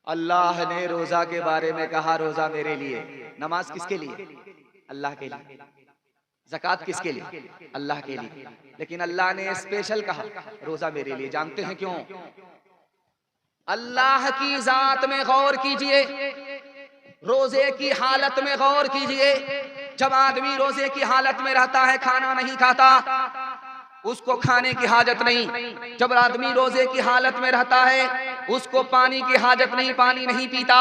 अल्लाह ने रोजा के बारे में कहा रोजा मेरे लिए। नमाज किसके लिए? अल्लाह के लिए। ज़कात किसके लिए? अल्लाह के लिए। लेकिन अल्लाह ने स्पेशल कहा रोजा मेरे लिए। जानते हैं क्यों? अल्लाह की जात में गौर कीजिए, रोजे की हालत में गौर कीजिए। जब आदमी रोजे की हालत में रहता है, खाना नहीं खाता, उसको खाने की हाजत नहीं। जब आदमी रोजे की हालत में रहता है, उसको पानी की हाजत नहीं, पानी नहीं पीता।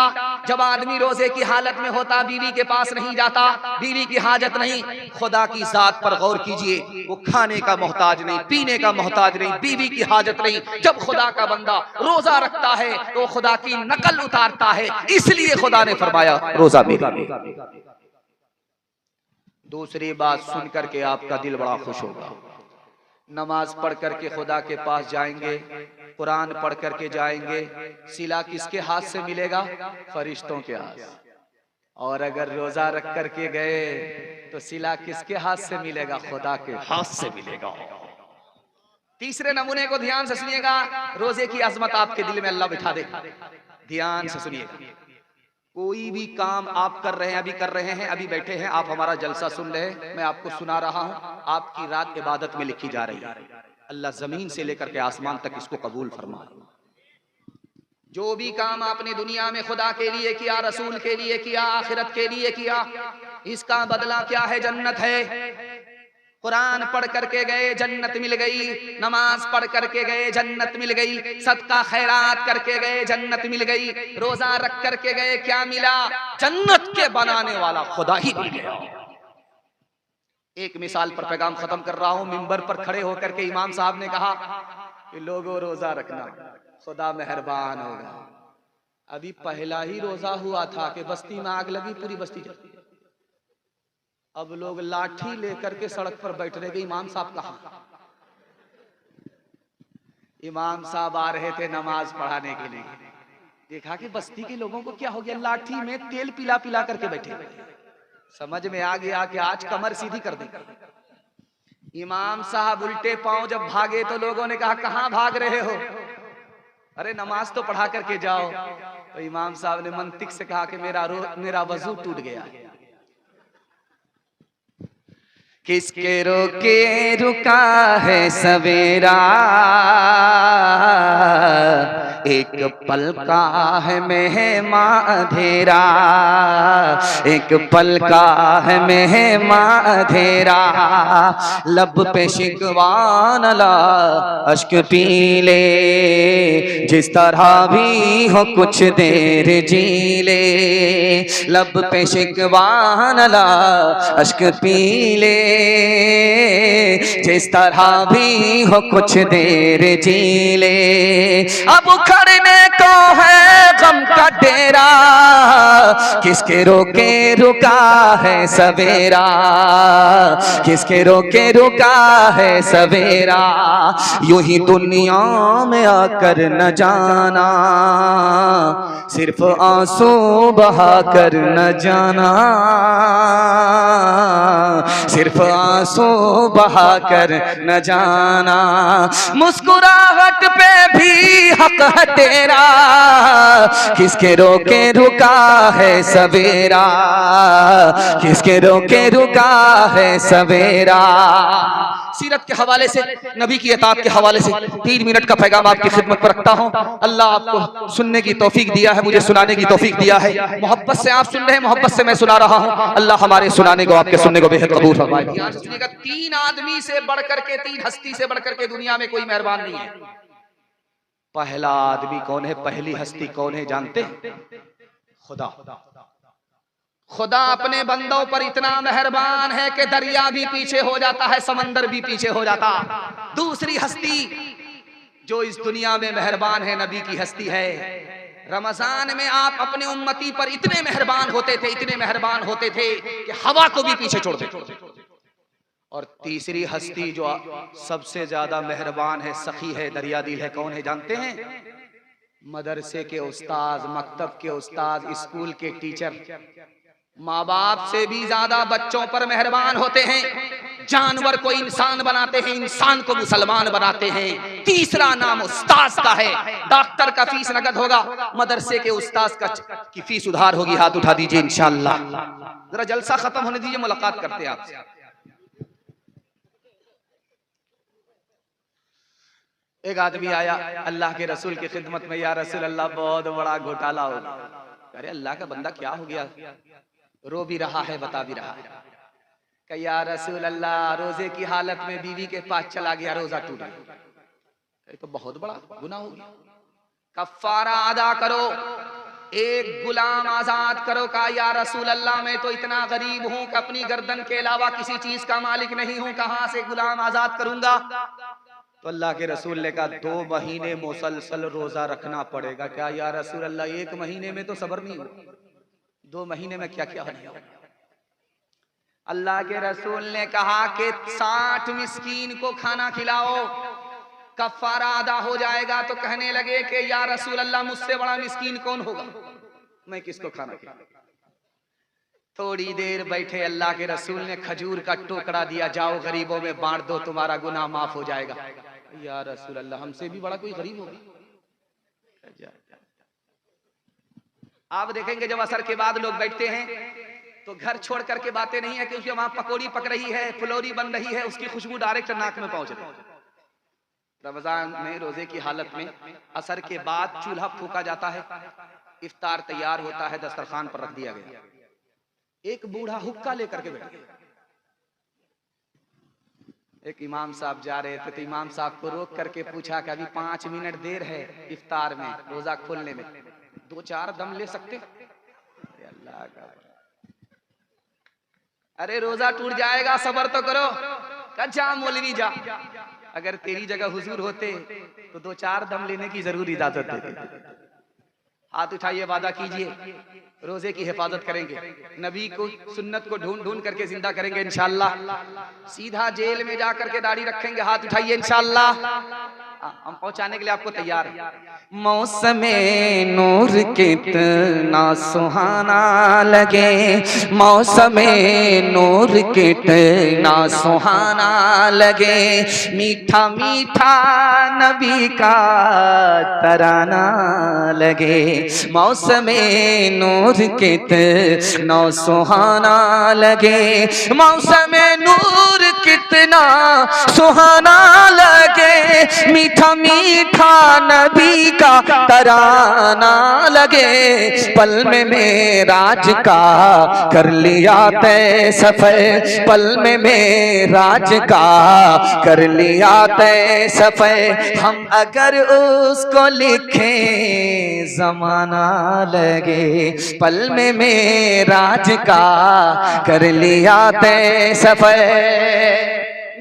जब आदमी रोजे की हालत में होता, बीवी के पास नहीं जाता, बीवी की हाजत नहीं। खुदा की जात पर गौर कीजिए, वो खाने का मोहताज नहीं, पीने का मोहताज नहीं, बीवी की हाजत नहीं। जब खुदा का बंदा रोजा रखता है तो खुदा की नकल उतारता है। इसलिए खुदा ने फरमाया रोजा मेरे लिए। दूसरी बात सुन करके आपका दिल बड़ा खुश होगा। नमाज पढ़ करके खुदा के पास जाएंगे, कुरान पढ़ करके जाएंगे, सिला किसके हाथ से मिलेगा? फरिश्तों के हाथ से। और अगर रोजा रख करके गए तो सिला किसके हाथ से मिलेगा? खुदा के हाथ से मिलेगा। तीसरे नमूने को ध्यान से सुनिएगा, रोजे की अजमत आपके दिल में अल्लाह बिठा दे। ध्यान से सुनिएगा, कोई भी काम आप कर रहे हैं, अभी कर रहे हैं, अभी बैठे हैं, आप हमारा जलसा सुन रहे हैं, मैं आपको सुना रहा हूं, आपकी रात इबादत में लिखी जा रही है। अल्लाह जमीन से लेकर के आसमान तक इसको कबूल फरमाए। जो भी काम आपने दुनिया में खुदा के लिए किया, रसूल के लिए किया, आखिरत के लिए किया, इसका बदला क्या है? जन्नत है। कुरान पढ़ करके गए, जन्नत मिल गई। नमाज पढ़ करके गए, जन्नत मिल गई। सदका खैरात करके गए, जन्नत मिल गई। रोजा रख करके गए, क्या मिला? जन्नत के बनाने वाला खुदा ही मिल गया। एक मिसाल पर पैगाम खत्म कर रहा हूं। मिंबर पर खड़े होकर के इमाम साहब ने कहा कि लोगों रोजा रखना, खुदा मेहरबान होगा। अभी पहला ही रोजा हुआ था कि बस्ती में आग लगी, पूरी बस्ती जली। अब लोग लाठी लेकर के सड़क पर बैठ रहे। इमाम साहब कहाँ? इमाम साहब आ रहे थे नमाज पढ़ाने के लिए, देखा कि बस्ती के लोगों को क्या हो गया, लाठी में तेल पिला पिला करके बैठे। समझ में आ गया कि आज कमर सीधी कर दी। इमाम साहब उल्टे पांव जब भागे तो लोगों ने कहा कहां भाग रहे हो? अरे नमाज तो पढ़ा करके जाओ। तो इमाम साहब ने मंतिक से कहा कि मेरा वजू टूट गया। किसके रोके रुका है सवेरा, एक पल का है मेहमां अंधेरा, एक पल का है मेहमां अंधेरा। लब पे शिकवान ला अश्क पी ले, जिस तरह भी हो कुछ देर जी ले। लब पे शिकवान ला अश्क पी ले, जिस तरह भी हो कुछ देर जी ले। अब उखड़ने को है गम का डेरा, किसके रोके रुका है सवेरा, किसके रोके रुका है सवेरा। यूं ही दुनिया में आकर न जाना, सिर्फ आंसू बहा कर न जाना, सिर्फ आंसू बहा कर न जाना। मुस्कुराहट पे भी हक है तेरा, किसके रोके रुका है सवेरा, किसके रोके रुका है सवेरा। सीरत के हवाले से, नबी की इताअत के हवाले से 3 मिनट का पैगाम आपकी खिदमत पर रखता हूं। अल्लाह आपको सुनने की तौफीक दिया है, मुझे सुनाने की तौफीक दिया है। मोहब्बत से आप सुन रहे हैं, मोहब्बत से मैं सुना रहा हूं। अल्लाह हमारे सुनाने को, आपके सुनने को बेहद कबूल फरमाए। ध्यान से सुनिएगा, 3 आदमी से बढ़कर के, 3 हस्ती से बढ़कर के दुनिया में कोई मेहरबान नहीं है। पहला आदमी कौन है? पहली हस्ती कौन है जानते हैं? खुदा। खुदा अपने बंदों पर इतना मेहरबान है कि दरिया भी पीछे हो जाता है, समंदर भी पीछे हो जाता। दूसरी हस्ती जो इस दुनिया में मेहरबान है, नबी की हस्ती है। रमजान में आप अपने उम्मती पर इतने मेहरबान होते थे, इतने मेहरबान होते थे कि हवा को भी पीछे छोड़ देते। और तीसरी हस्ती जो सबसे ज्यादा मेहरबान है, सखी है, दरिया दिल है, कौन है जानते हैं? मदरसे के उस्ताद, मकतब के उस्ताद, स्कूल के टीचर। माँ बाप से भी ज्यादा बच्चों पर मेहरबान होते हैं। जानवर को इंसान बनाते हैं, इंसान को मुसलमान बनाते हैं। तीसरा नाम उस्ताद का है। डॉक्टर का फीस नगद होगा, मदरसे के उस्ताद की फीस उधार होगी। हाथ उठा दीजिए इंशाअल्लाह। जरा जलसा खत्म होने दीजिए, मुलाकात करते हैं आपसे। एक आदमी आया अल्लाह के रसूल की खिदमत में, या रसूल अल्लाह बहुत बड़ा घोटाला हो गया। अरे अल्लाह का बंदा क्या हो गया? रो भी रहा है, बता भी रहा है। कि या रसूल अल्लाह, रोजे की हालत में बीवी के पास चला गया, रोजा टूट गया। तो बहुत बड़ा गुनाह हो गया, कफ्फारा अदा करो, एक गुलाम आजाद करो। कहा या रसूल अल्लाह, मैं तो इतना गरीब हूं कि अपनी गर्दन के अलावा किसी चीज का मालिक नहीं हूं, कहां से गुलाम आजाद करूंगा? तो अल्लाह के रसूल ने कहा 2 महीने मुसलसल रोजा रखना पड़ेगा। क्या या रसूल अल्लाह, 1 महीने में तो सब्र नहीं हुआ, 2 महीने में क्या क्या बनेगा? अल्लाह के रसूल ने कहा कि 60 मिस्कीन को खाना खिलाओ, कफ्फारा अदा हो जाएगा। तो कहने लगे कि या रसूल अल्लाह, मुझसे बड़ा मिस्कीन कौन होगा, मैं किसको खाना खिलाऊं? थोड़ी देर बैठे, अल्लाह के रसूल ने खजूर का टुकड़ा दिया, जाओ गरीबों में बांट दो, तुम्हारा गुनाह माफ हो जाएगा। या रसूल अल्लाह, हमसे भी बड़ा कोई गरीब होगा? आप देखेंगे जब असर के बाद लोग बैठते हैं तो घर छोड़ करके बातें नहीं है, क्योंकि वहां पकौड़ी पक रही है, फुलौरी बन रही है, उसकी खुशबू डायरेक्ट नाक में पहुंच रही है। रमजान में रोजे की हालत में असर के बाद चूल्हा फूका जाता है, इफ्तार तैयार होता है, दस्तरखान पर रख दिया गया। एक बूढ़ा हुक्का लेकर के बैठा। एक इमाम साहब जा रहे थे तो इमाम साहब को रोक करके पूछा कि अभी 5 मिनट देर है इफ्तार में, रोजा खोलने में, 2-4 दम ले सकते? अल्लाह का, अरे रोजा टूट जाएगा, सबर तो करो। जा मौलवी जा, अगर तेरी जगह हुजूर होते तो 2-4 दम लेने की जरूर इजाजत देते। हाथ उठाइए, वादा कीजिए रोजे की हिफाजत करेंगे, नबी को सुन्नत को ढूंढ ढूंढ करके जिंदा करेंगे इंशाअल्लाह। सीधा जेल में जाकर के दाढ़ी रखेंगे, हाथ उठाइए इंशाअल्लाह। हम पहुंचाने के लिए आपको तैयार है। मौसमे नूर कितना सुहाना लगे, मौसमे नूर कितना सुहाना लगे, मीठा मीठा नबी का तराना लगे, मौसमे नूर कितना सुहाना लगे, मौसमे नूर कितना सुहाना लगे, मीठा मीठा नबी का तराना लगे, पल में मेराज का कर लिया तय सफर, पल में मेराज का कर लिया तय सफर, हम अगर उसको लिखें ज़माना लगे, पल में मेराज का कर लिया तय सफर।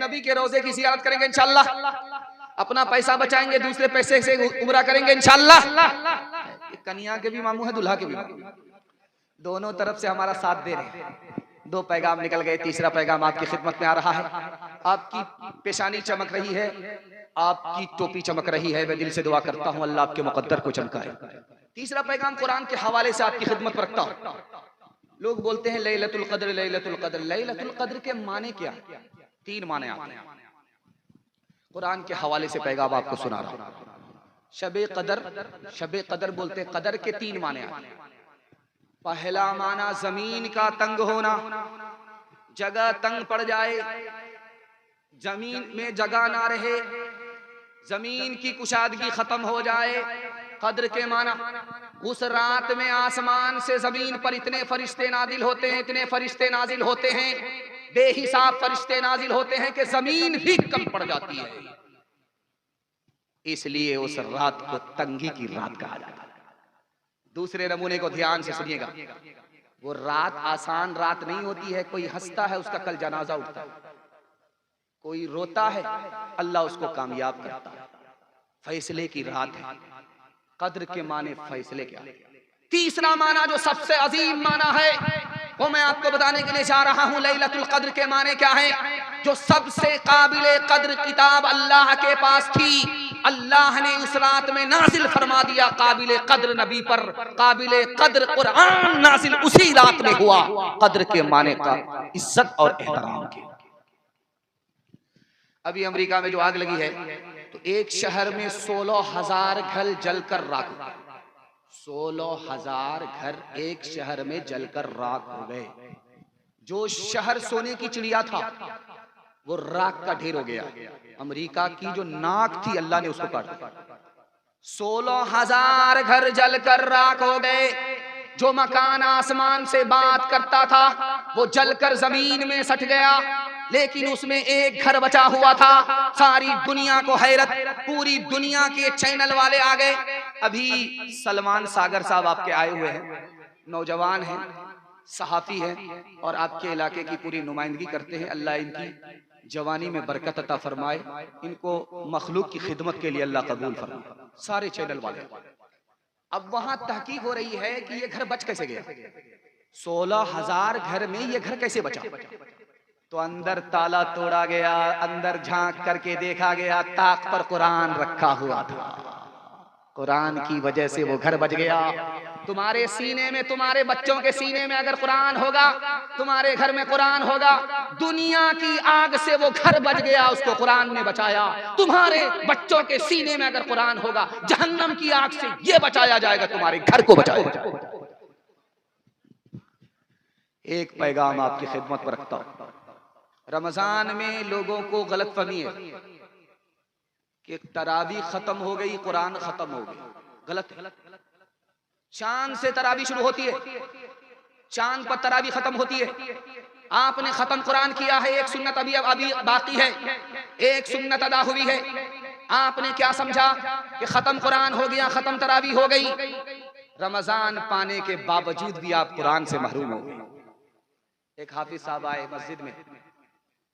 नबी के रोजे की ज़ियारत करेंगे इंशाअल्लाह, अपना पैसा बचाएंगे, दूसरे पैसे से उमरा करेंगे इंशाअल्लाह। कन्या के भी मामू है, दुल्हा के भी मामू, दोनों तरफ से हमारा साथ दे रहे हैं। 2 पैगाम निकल गए, तीसरा पैगाम आपकी खिदमत में आ रहा है। आपकी पेशानी चमक रही है, आपकी टोपी चमक रही है, मैं दिल से दुआ करता हूँ अल्लाह आपके मुकद्दर को चमकाए। तीसरा पैगाम कुरान के हवाले से आपकी खिदमत पर रखता हूँ। लोग बोलते हैं लैलतुल कद्र, लैलतुल कद्र, लैलतुल कद्र के माने क्या? 3 माने आते हैं। कुरान के हवाले से पैगाम आपको सुना रहा हूं। शबे कदर, शबे कदर बोलते हैं, कदर के 3 माने आते हैं। पहला माना जमीन का तंग होना, जगह तंग पड़ जाए, जमीन में जगह ना रहे, जमीन की कुशादगी खत्म हो जाए। कद्र के माना उस रात में आसमान से जमीन पर इतने फरिश्ते नाजिल होते हैं, इतने फरिश्ते नाजिल होते हैं, बेहिसाब फरिश्ते नाजिल होते हैं कि जमीन भी कम पड़ जाती है। इसलिए उस रात को तंगी की रात कहा जाता है। दूसरे नमूने को ध्यान से सुनिएगा, वो रात आसान रात नहीं होती है। कोई हंसता है, उसका कल जनाजा उठता है, कोई रोता है, अल्लाह उसको कामयाब करता है। फैसले की रात है। कद्र के माने फैसले क्या? तीसरा माना जो सबसे अजीम माना है वो मैं आपको बताने के लिए जा रहा हूं। लैलतुल कद्र के माने क्या है? जो सबसे काबिले कद्र किताब अल्लाह के पास थी, अल्लाह ने उस रात में नाजिल फरमा दिया काबिले कद्र नबी पर। काबिले कद्र कुरान नाजिल उसी रात में हुआ। कद्र के माने का इज्जत और एहतराम के। अभी अमेरिका में जो आग लगी है तो एक शहर में 16,000 घर जलकर राख, 16,000 घर एक शहर में जलकर राख हो गए। जो शहर सोने की चिड़िया था वो राख का ढेर हो गया। अमेरिका की जो नाक थी अल्लाह ने उसको काट दिया। 16,000 घर जलकर राख हो गए। जो मकान आसमान से बात करता था वो जलकर जमीन में सट गया, लेकिन उसमें एक घर बचा हुआ था। सारी दुनिया को हैरत, पूरी दुनिया के चैनल वाले आ गए। अभी सलमान सागर साहब आपके आए हुए हैं, नौजवान हैं, सहाफी हैं और आपके इलाके की पूरी नुमाइंदगी करते हैं। अल्लाह इनकी जवानी में बरकत अता फरमाए, इनको मखलूक की खिदमत के लिए अल्लाह कबूल फरमाए। सारे चैनल वाले, अब वहां तहकीक हो रही है कि ये घर बच कैसे गया, 16,000 घर में ये घर कैसे बचा। तो अंदर ताला तोड़ा गया, अंदर झांक करके देखा गया, ताक पर कुरान रखा हुआ था। कुरान की वजह से वो घर बच गया। तुम्हारे सीने में, तुम्हारे बच्चों के सीने में अगर कुरान होगा, तुम्हारे घर में कुरान होगा, दुनिया की आग से वो घर बच गया, उसको कुरान ने बचाया। तुम्हारे बच्चों के सीने में अगर कुरान होगा, जहन्नम की आग से ये बचाया जाएगा, तुम्हारे घर को बचाया जाएगा। एक पैगाम आपकी खिदमत पर रखता हूं। रमजान में लोगों को गलतफहमी है कि तरावी खत्म हो गई, कुरान खत्म हो गई। गलत है। चांद से तरावी शुरू होती है, चांद पर तरावी खत्म होती है। आपने खत्म कुरान किया है, एक सुन्नत अभी बाकी है, एक सुन्नत अदा हुई है। आपने क्या समझा कि खत्म कुरान हो गया, खत्म तरावी हो गई। रमजान पाने के बावजूद भी आप कुरान से महरूम हो गए। एक हाफिज साहब आए मस्जिद में,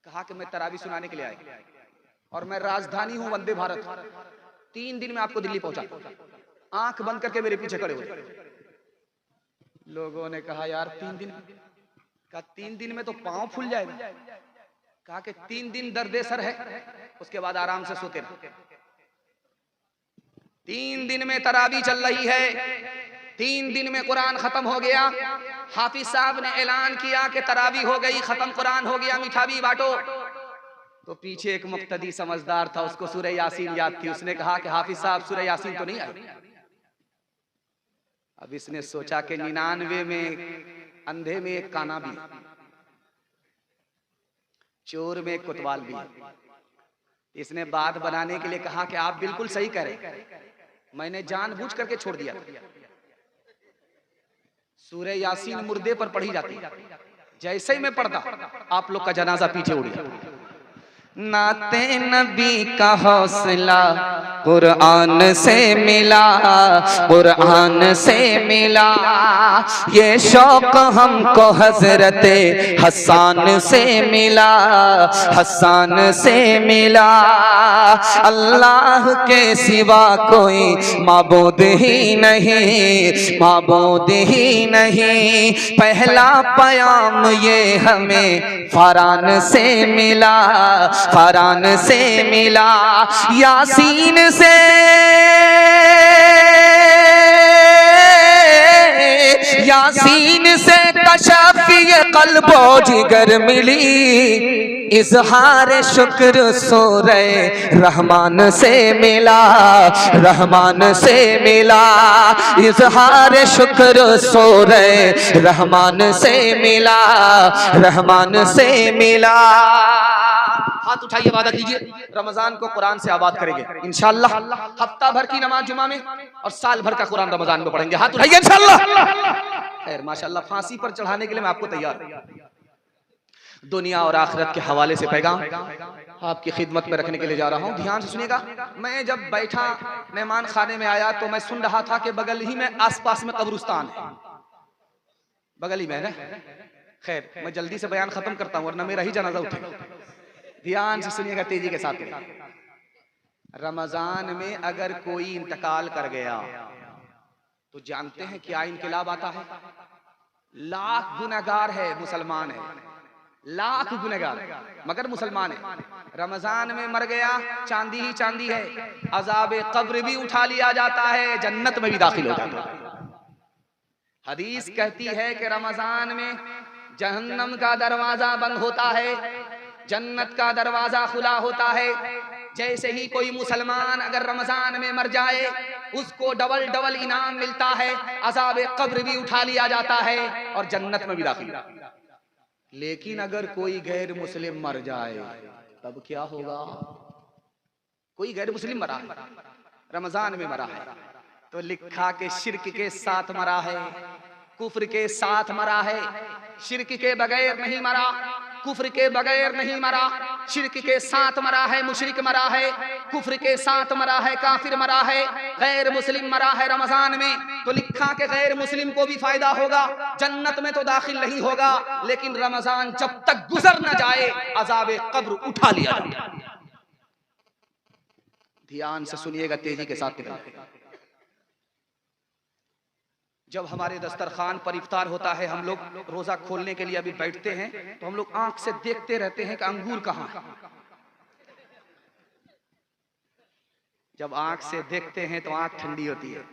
कहा कि मैं तरावी सुनाने के लिए आया और मैं राजधानी हूं वंदे भारत, 3 दिन में आपको दिल्ली पहुंचा। आंख बंद करके मेरे पीछे खड़े हो। लोगों ने कहा यार 3 दिन, कहा 3 दिन में तो पांव फूल जाएगा। कहा कि 3 दिन दर्द सर है, उसके बाद आराम से सोते रहो। 3 दिन में तरावी चल रही है, 3 दिन में कुरान खत्म हो गया। हाफिज साहब ने ऐलान किया कि तरावी हो गई, खत्म कुरान हो गया, मिठा भी बांटो। तो पीछे एक मुक्तदी समझदार था, उसको सूरह यासीन याद थी। उसने कहा कि हाफिज साहब सूरह यासीन तो नहीं आई। अब इसने सोचा कि 99 में अंधे में एक काना भी, चोर में एक कोतवाल भी। इसने बात बनाने के लिए कहा कि आप बिल्कुल सही कह रहे, मैंने जानबूझ करके छोड़ दिया। सूरह यासीन मुर्दे पर पढ़ी जाती, जैसे ही मैं पढ़ता आप लोग का जनाजा पीछे उड़ गया। नाते नबी का हौसला कुरान से मिला, कुरान से मिला। ये शौक हमको हजरते हसन से मिला, हसन से मिला। अल्लाह के सिवा कोई माबूद ही नहीं, माबूद ही नहीं। पहला पयाम ये हमें फरान से मिला, फरान से मिला। यासीन से, यासीन से कशाफिए कल्बो जिगर मिली। इजहार शुक्र सूरह रहमान से मिला, रहमान से मिला। इजहार शुक्र सूरह रहमान से मिला, रहमान से मिला। हाथ उठाइए, वादा कीजिए रमजान को कुरान से आबाद करेंगे इंशाअल्लाह। हफ्ता भर की नमाज जुमा में और साल भर का कुरान रमजान में पढ़ेंगे। हाथ उठाइए इंशाअल्लाह। खैर माशाअल्लाह, फांसी पर चढ़ाने के लिए मैं आपको तैयार हूं। दुनिया और आखिरत के हवाले से पैगाम आपकी खिदमत में रखने के लिए जा रहा हूं। ध्यान से सुनिएगा। मैं जब बैठा मेहमान खाने में आया तो मैं सुन रहा था कि बगल ही में आसपास में कब्रिस्तान है, बगल ही में है ना। खैर मैं जल्दी से बयान खत्म करता हूं वरना मेरा ही जनाजा उठेगा। ध्यान से सुनिएगा, तेजी के साथ। रमजान में अगर कोई इंतकाल कर गया तो जानते हैं क्या इनकलाब आता है? लाख गुनहगार है, मुसलमान है, लाख गुनहगार मगर मुसलमान है। रमजान में मर गया, चांदी ही चांदी है। अजाब कब्र भी उठा लिया जाता है, जन्नत में भी दाखिल हो जाता है। हदीस कहती है कि रमजान में जहन्नम का दरवाजा बंद होता है। जन्नत का दरवाजा खुला होता है। जैसे ही कोई मुसलमान अगर रमजान में मर जाए उसको डबल डबल इनाम मिलता है, अज़ाब कब्र भी उठा लिया जाता है और जन्नत में भी दाखिल। लेकिन अगर कोई गैर मुस्लिम मर जाए तब क्या होगा? कोई गैर मुस्लिम मरा है, रमजान में मरा है, तो लिखा के शिर्क के साथ मरा है, कुफ्र के साथ मरा है। शिर्क के बगैर नहीं मरा, कुफ्र के बगैर नहीं मरा, शिर्क के साथ मरा है, मुशरिक मरा है, कुफ्र के साथ मरा है, काफिर मरा है, गैर मुस्लिम मरा है रमजान में, तो लिखा के गैर मुस्लिम को भी फायदा होगा, जन्नत में तो दाखिल नहीं होगा, लेकिन रमजान जब तक गुजर न जाए अज़ाब कब्र उठा लिया जाए। ध्यान से सुनिएगा, तेजी के साथ निकलिएगा। जब हमारे दस्तरखान पर इफ्तार होता है, हम लोग रोजा खोलने के लिए अभी बैठते हैं, तो हम लोग आंख से देखते रहते हैं कि अंगूर कहाँ है। जब आंख से देखते हैं तो आंख ठंडी होती है,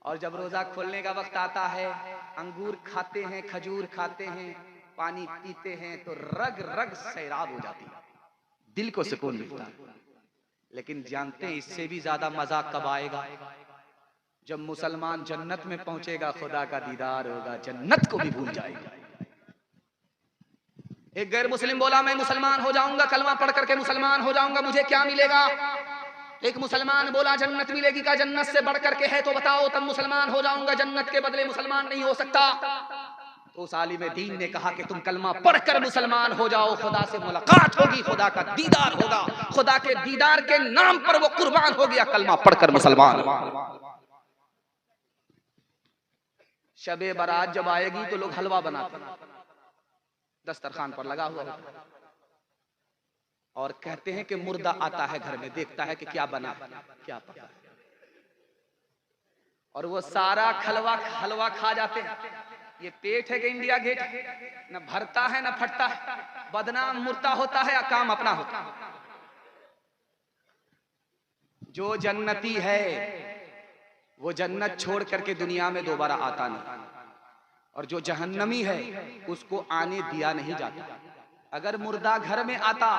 और जब रोजा खोलने का वक्त आता है अंगूर खाते हैं, खजूर खाते हैं, पानी पीते हैं, तो रग रग सैराब हो जाती है, दिल को सुकून मिलता है। लेकिन जानते हैं इससे भी ज्यादा मजा कब आएगा? जब मुसलमान जन्नत में पहुंचेगा, खुदा का दीदार होगा, जन्नत को भी भूल जाएगा। एक गैर मुस्लिम बोला मैं मुसलमान हो जाऊंगा, कलमा पढ़ करके मुसलमान हो जाऊंगा, मुझे क्या मिलेगा? एक मुसलमान बोला जन्नत मिलेगी का? जन्नत से बढ़ करके है तो बताओ, तब मुसलमान हो जाऊंगा, जन्नत के बदले मुसलमान नहीं हो सकता। तो उस आलिम दीन ने कहा कि तुम कलमा पढ़कर मुसलमान हो जाओ, खुदा से मुलाकात होगी, खुदा का दीदार होगा, खुदा के दीदार के नाम पर वो कुर्बान हो गया, कलमा पढ़कर मुसलमान। शबे बारात जब आएगी तो लोग हलवा बनाते हैं, दस्तरखान पर लगा हुआ होता है, और कहते हैं कि मुर्दा आता है घर में, देखता है कि क्या बना, क्या पका, और वो सारा हलवा खा जाते हैं। ये पेट है कि इंडिया गेट? न भरता है न फटता है, बदनाम मुर्दा होता है या काम अपना होता है। जो जन्नती है वो जन्नत छोड़ करके दुनिया में दोबारा आता नहीं, और जो जहन्नमी है उसको आने दिया नहीं जाता। अगर मुर्दा घर में आता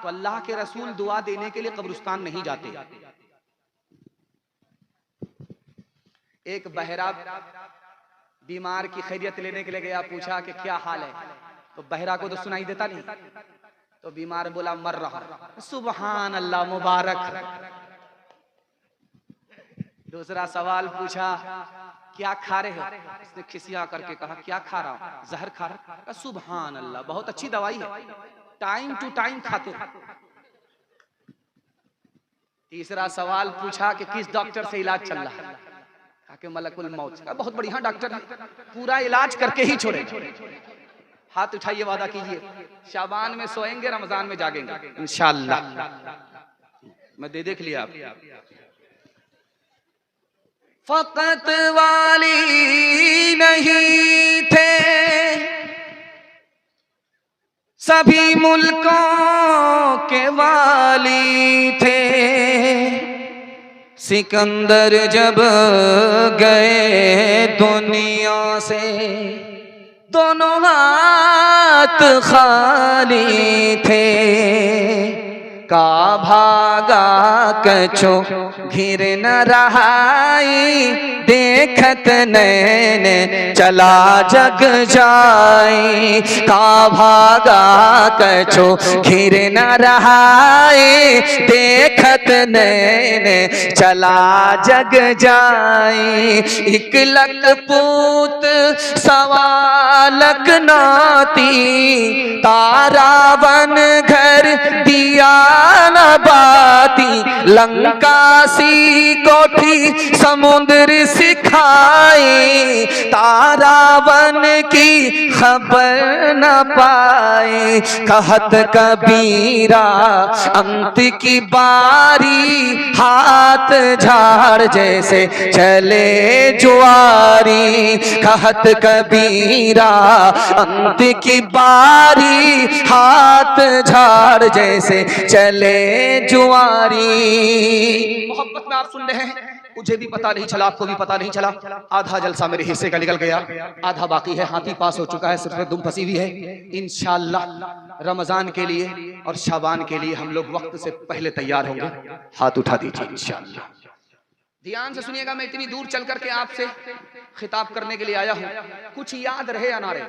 तो अल्लाह के रसूल दुआ देने के लिए कब्रिस्तान नहीं जाते। एक बहरा बीमार की खैरियत लेने के लिए गया, पूछा कि क्या हाल है, तो बहरा को तो सुनाई देता नहीं, तो बीमार बोला मर रहा। सुभान अल्लाह, मुबारक। दूसरा सवाल पूछा क्या खा रहे हो? उसने खिसिया करके कहा क्या खा रहा हूं? जहर खा रहा हूं। सुभान अल्लाह, बहुत अच्छी दवाई है, टाइम टू टाइम खाते। तीसरा सवाल पूछा कि किस डॉक्टर से इलाज चल रहा है? कहा कि मलकुल मौत का। बहुत बढ़िया डॉक्टर है, पूरा इलाज करके ही छोड़े। हाथ उठाइए, वादा कीजिए शाबान में सोएंगे, रमजान में जागेंगे इंशाअल्लाह। मैं देख लिया आप। फकत वाली नहीं थे, सभी मुल्कों के वाली थे। सिकंदर जब गए दुनिया से, दोनों हाथ खाली थे। का भागा कछो घिर न रहाई, देखत नैन चला जग जाई। का भागा कछो घिर न रहाई, देखत नैन चला जग जाई। इक लक पूत सवा लक नाती, तारा वन घर दिया न बाती। लंकासी कोठी समुद्र सिखाई, तारा वन की खबर न पाए। कहत कबीरा अंत की बारी, हाथ झाड़ जैसे चले जुआरी। कहत कबीरा अंत की बारी, हाथ झाड़ जैसे चले जुआरी। मोहब्बत में आप सुन रहे हैं, मुझे भी पता नहीं चला, आपको भी पता नहीं चला। आधा जलसा मेरे हिस्से का निकल गया, आधा बाकी है। हाथी पास हो चुका है, सिर्फ दुम फंसी हुई है। इंशाअल्लाह रमजान के लिए और शाबान के लिए हम लोग वक्त से पहले तैयार होंगे। हाथ उठा दीजिए इंशाअल्लाह। ध्यान से सुनिएगा, मैं इतनी दूर चल करके आपसे खिताब करने के लिए आया हूँ। कुछ याद रहे या ना रहे,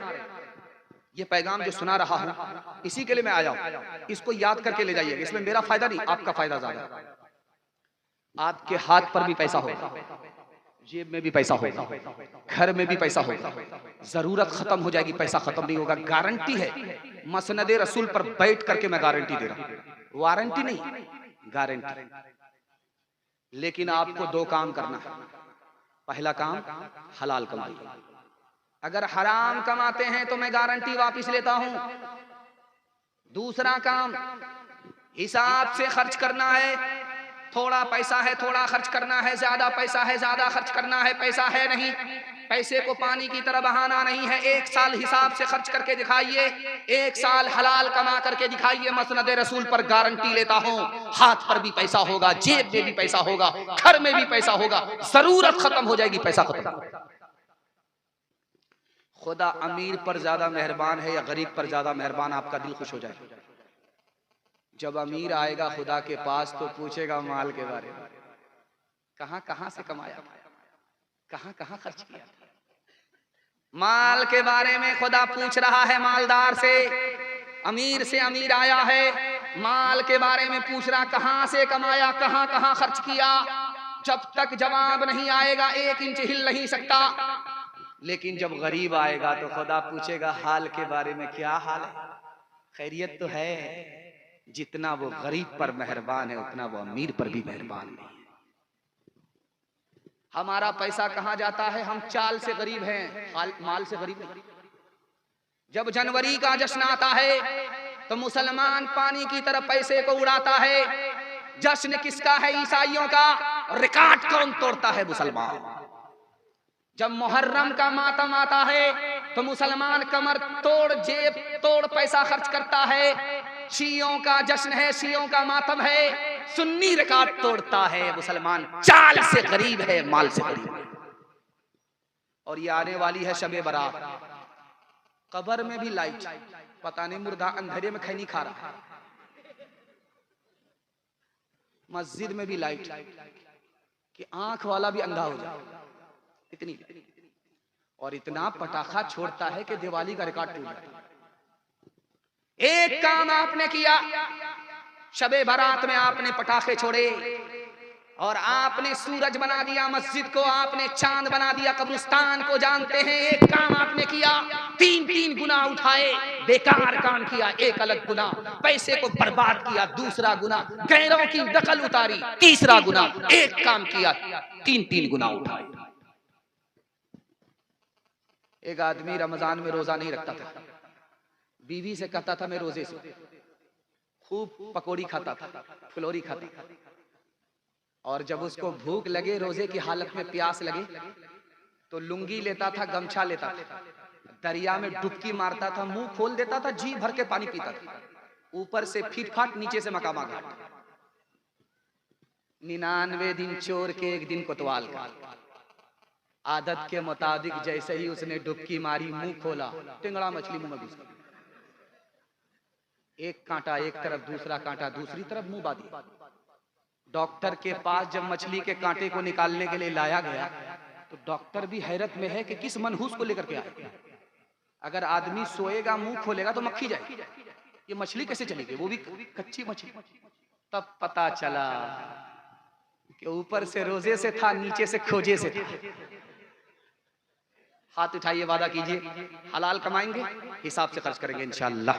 ये पैगाम जो सुना रहा हूँ इसी के लिए मैं आया हूँ। इसको याद करके ले जाइएगा, इसमें मेरा फायदा नहीं, आपका फायदा ज्यादा। आपके हाथ पर भी पैसा होगा, जेब में भी पैसा होगा, घर में भी पैसा होगा। जरूरत खत्म हो जाएगी, पैसा खत्म नहीं होगा, गारंटी है। मसनदे रसूल पर बैठ करके मैं गारंटी दे रहा हूं, वारंटी नहीं, गारंटी। लेकिन आपको दो काम करना है। पहला काम हलाल कमाई। अगर हराम कमाते हैं तो मैं गारंटी वापस लेता हूं। दूसरा काम हिसाब से खर्च करना है। थोड़ा पैसा है थोड़ा खर्च करना है, ज्यादा पैसा है ज्यादा खर्च करना है। पैसा है नहीं, पैसे को पानी की तरह बहाना नहीं है। एक साल हिसाब से खर्च करके दिखाइए, एक साल हलाल कमा करके दिखाइए। मसनद रसूल पर गारंटी लेता हूं, हाथ पर भी पैसा होगा, जेब में भी पैसा होगा, घर में भी पैसा होगा। जरूरत खत्म हो जाएगी, पैसा खत्म। खुदा अमीर पर ज्यादा मेहरबान है या गरीब पर ज्यादा मेहरबान, आपका दिल खुश हो जाए। जब अमीर आएगा खुदा के पास तो पूछेगा माल के बारे में, कहां कहां से कमाया, कहां कहां खर्च किया। माल के बारे में खुदा पूछ रहा है मालदार से। अमीर से अमीर आया है, माल के बारे में पूछ रहा, कहां से कमाया, कहां कहां खर्च किया। जब तक जवाब नहीं आएगा 1 इंच हिल नहीं सकता। लेकिन जब गरीब आएगा तो खुदा पूछेगा हाल के बारे में, क्या हाल है, खैरियत तो है। जितना वो गरीब पर मेहरबान है उतना वो अमीर पर भी मेहरबान नहीं है। हमारा पैसा कहां जाता है, हम चाल से गरीब हैं, माल से गरीब नहीं। जब जनवरी का जश्न आता है तो मुसलमान पानी की तरह पैसे को उड़ाता है। जश्न किसका है, ईसाइयों का। रिकॉर्ड कौन तोड़ता है, मुसलमान। जब मुहर्रम का मातम आता है तो मुसलमान कमर तोड़ जेब तोड़ पैसा खर्च करता है। शियों का जश्न है, शियों का मातम है, सुन्नी रिकॉर्ड तोड़ता है। मुसलमान चाल से गरीब है, माल से गरीब है। और ये आने वाली है शबे बारात, कब्र में भी लाइट, पता नहीं मुर्दा अंधेरे में खैनी खा रहा है। मस्जिद में भी लाइट कि आंख वाला भी अंधा हो जाए, इतनी। और इतना पटाखा छोड़ता है कि दिवाली का रिकॉर्ड टूट जाता है। एक काम आपने किया, शबे बारात में आपने पटाखे छोड़े और आपने सूरज बना दिया मस्जिद को, आपने चांद बना दिया कब्रिस्तान को। जानते हैं एक काम आपने किया, 3 गुना उठाए, बेकार काम किया। एक अलग गुना, पैसे को बर्बाद किया। दूसरा गुना, गैरों की दखल उतारी। तीसरा गुना, एक काम किया, 3 गुना उठाए। एक आदमी रमजान में रोजा नहीं रखता था, बीवी से कहता था मैं रोजे से, खूब पकौड़ी खाता था, फुलौरी खाता था। और जब उसको भूख लगे, रोजे की हालत में प्यास लगे, तो लुंगी लेता था, गमछा लेता था, दरिया में डुबकी मारता था, मुंह खोल देता था, जी भर के पानी पीता था। ऊपर से फीट-फाट, नीचे से मकामा घाट। 99 दिन चोर के 1 दिन कोतवाल का। आदत के मुताबिक जैसे ही उसने डुबकी मारी, मुंह खोला, टिंगड़ा मछली मुंह में घुस गई। एक कांटा एक तरफ, दूसरा कांटा दूसरी तरफ, मुंह बांधी। डॉक्टर के पास जब मछली के कांटे को निकालने के लिए लाया गया तो डॉक्टर भी हैरत में है कि किस मनहूस को लेकर के आया। अगर आदमी सोएगा, मुंह खोलेगा तो मक्खी जाएगी, ये मछली कैसे चलेगी, वो भी कच्ची मछली। तब पता चला कि ऊपर से रोजे से था, नीचे से खोजे से था। हाथ उठाइए, वादा कीजिए हलाल कमाएंगे, हिसाब से खर्च करेंगे इंशाअल्लाह।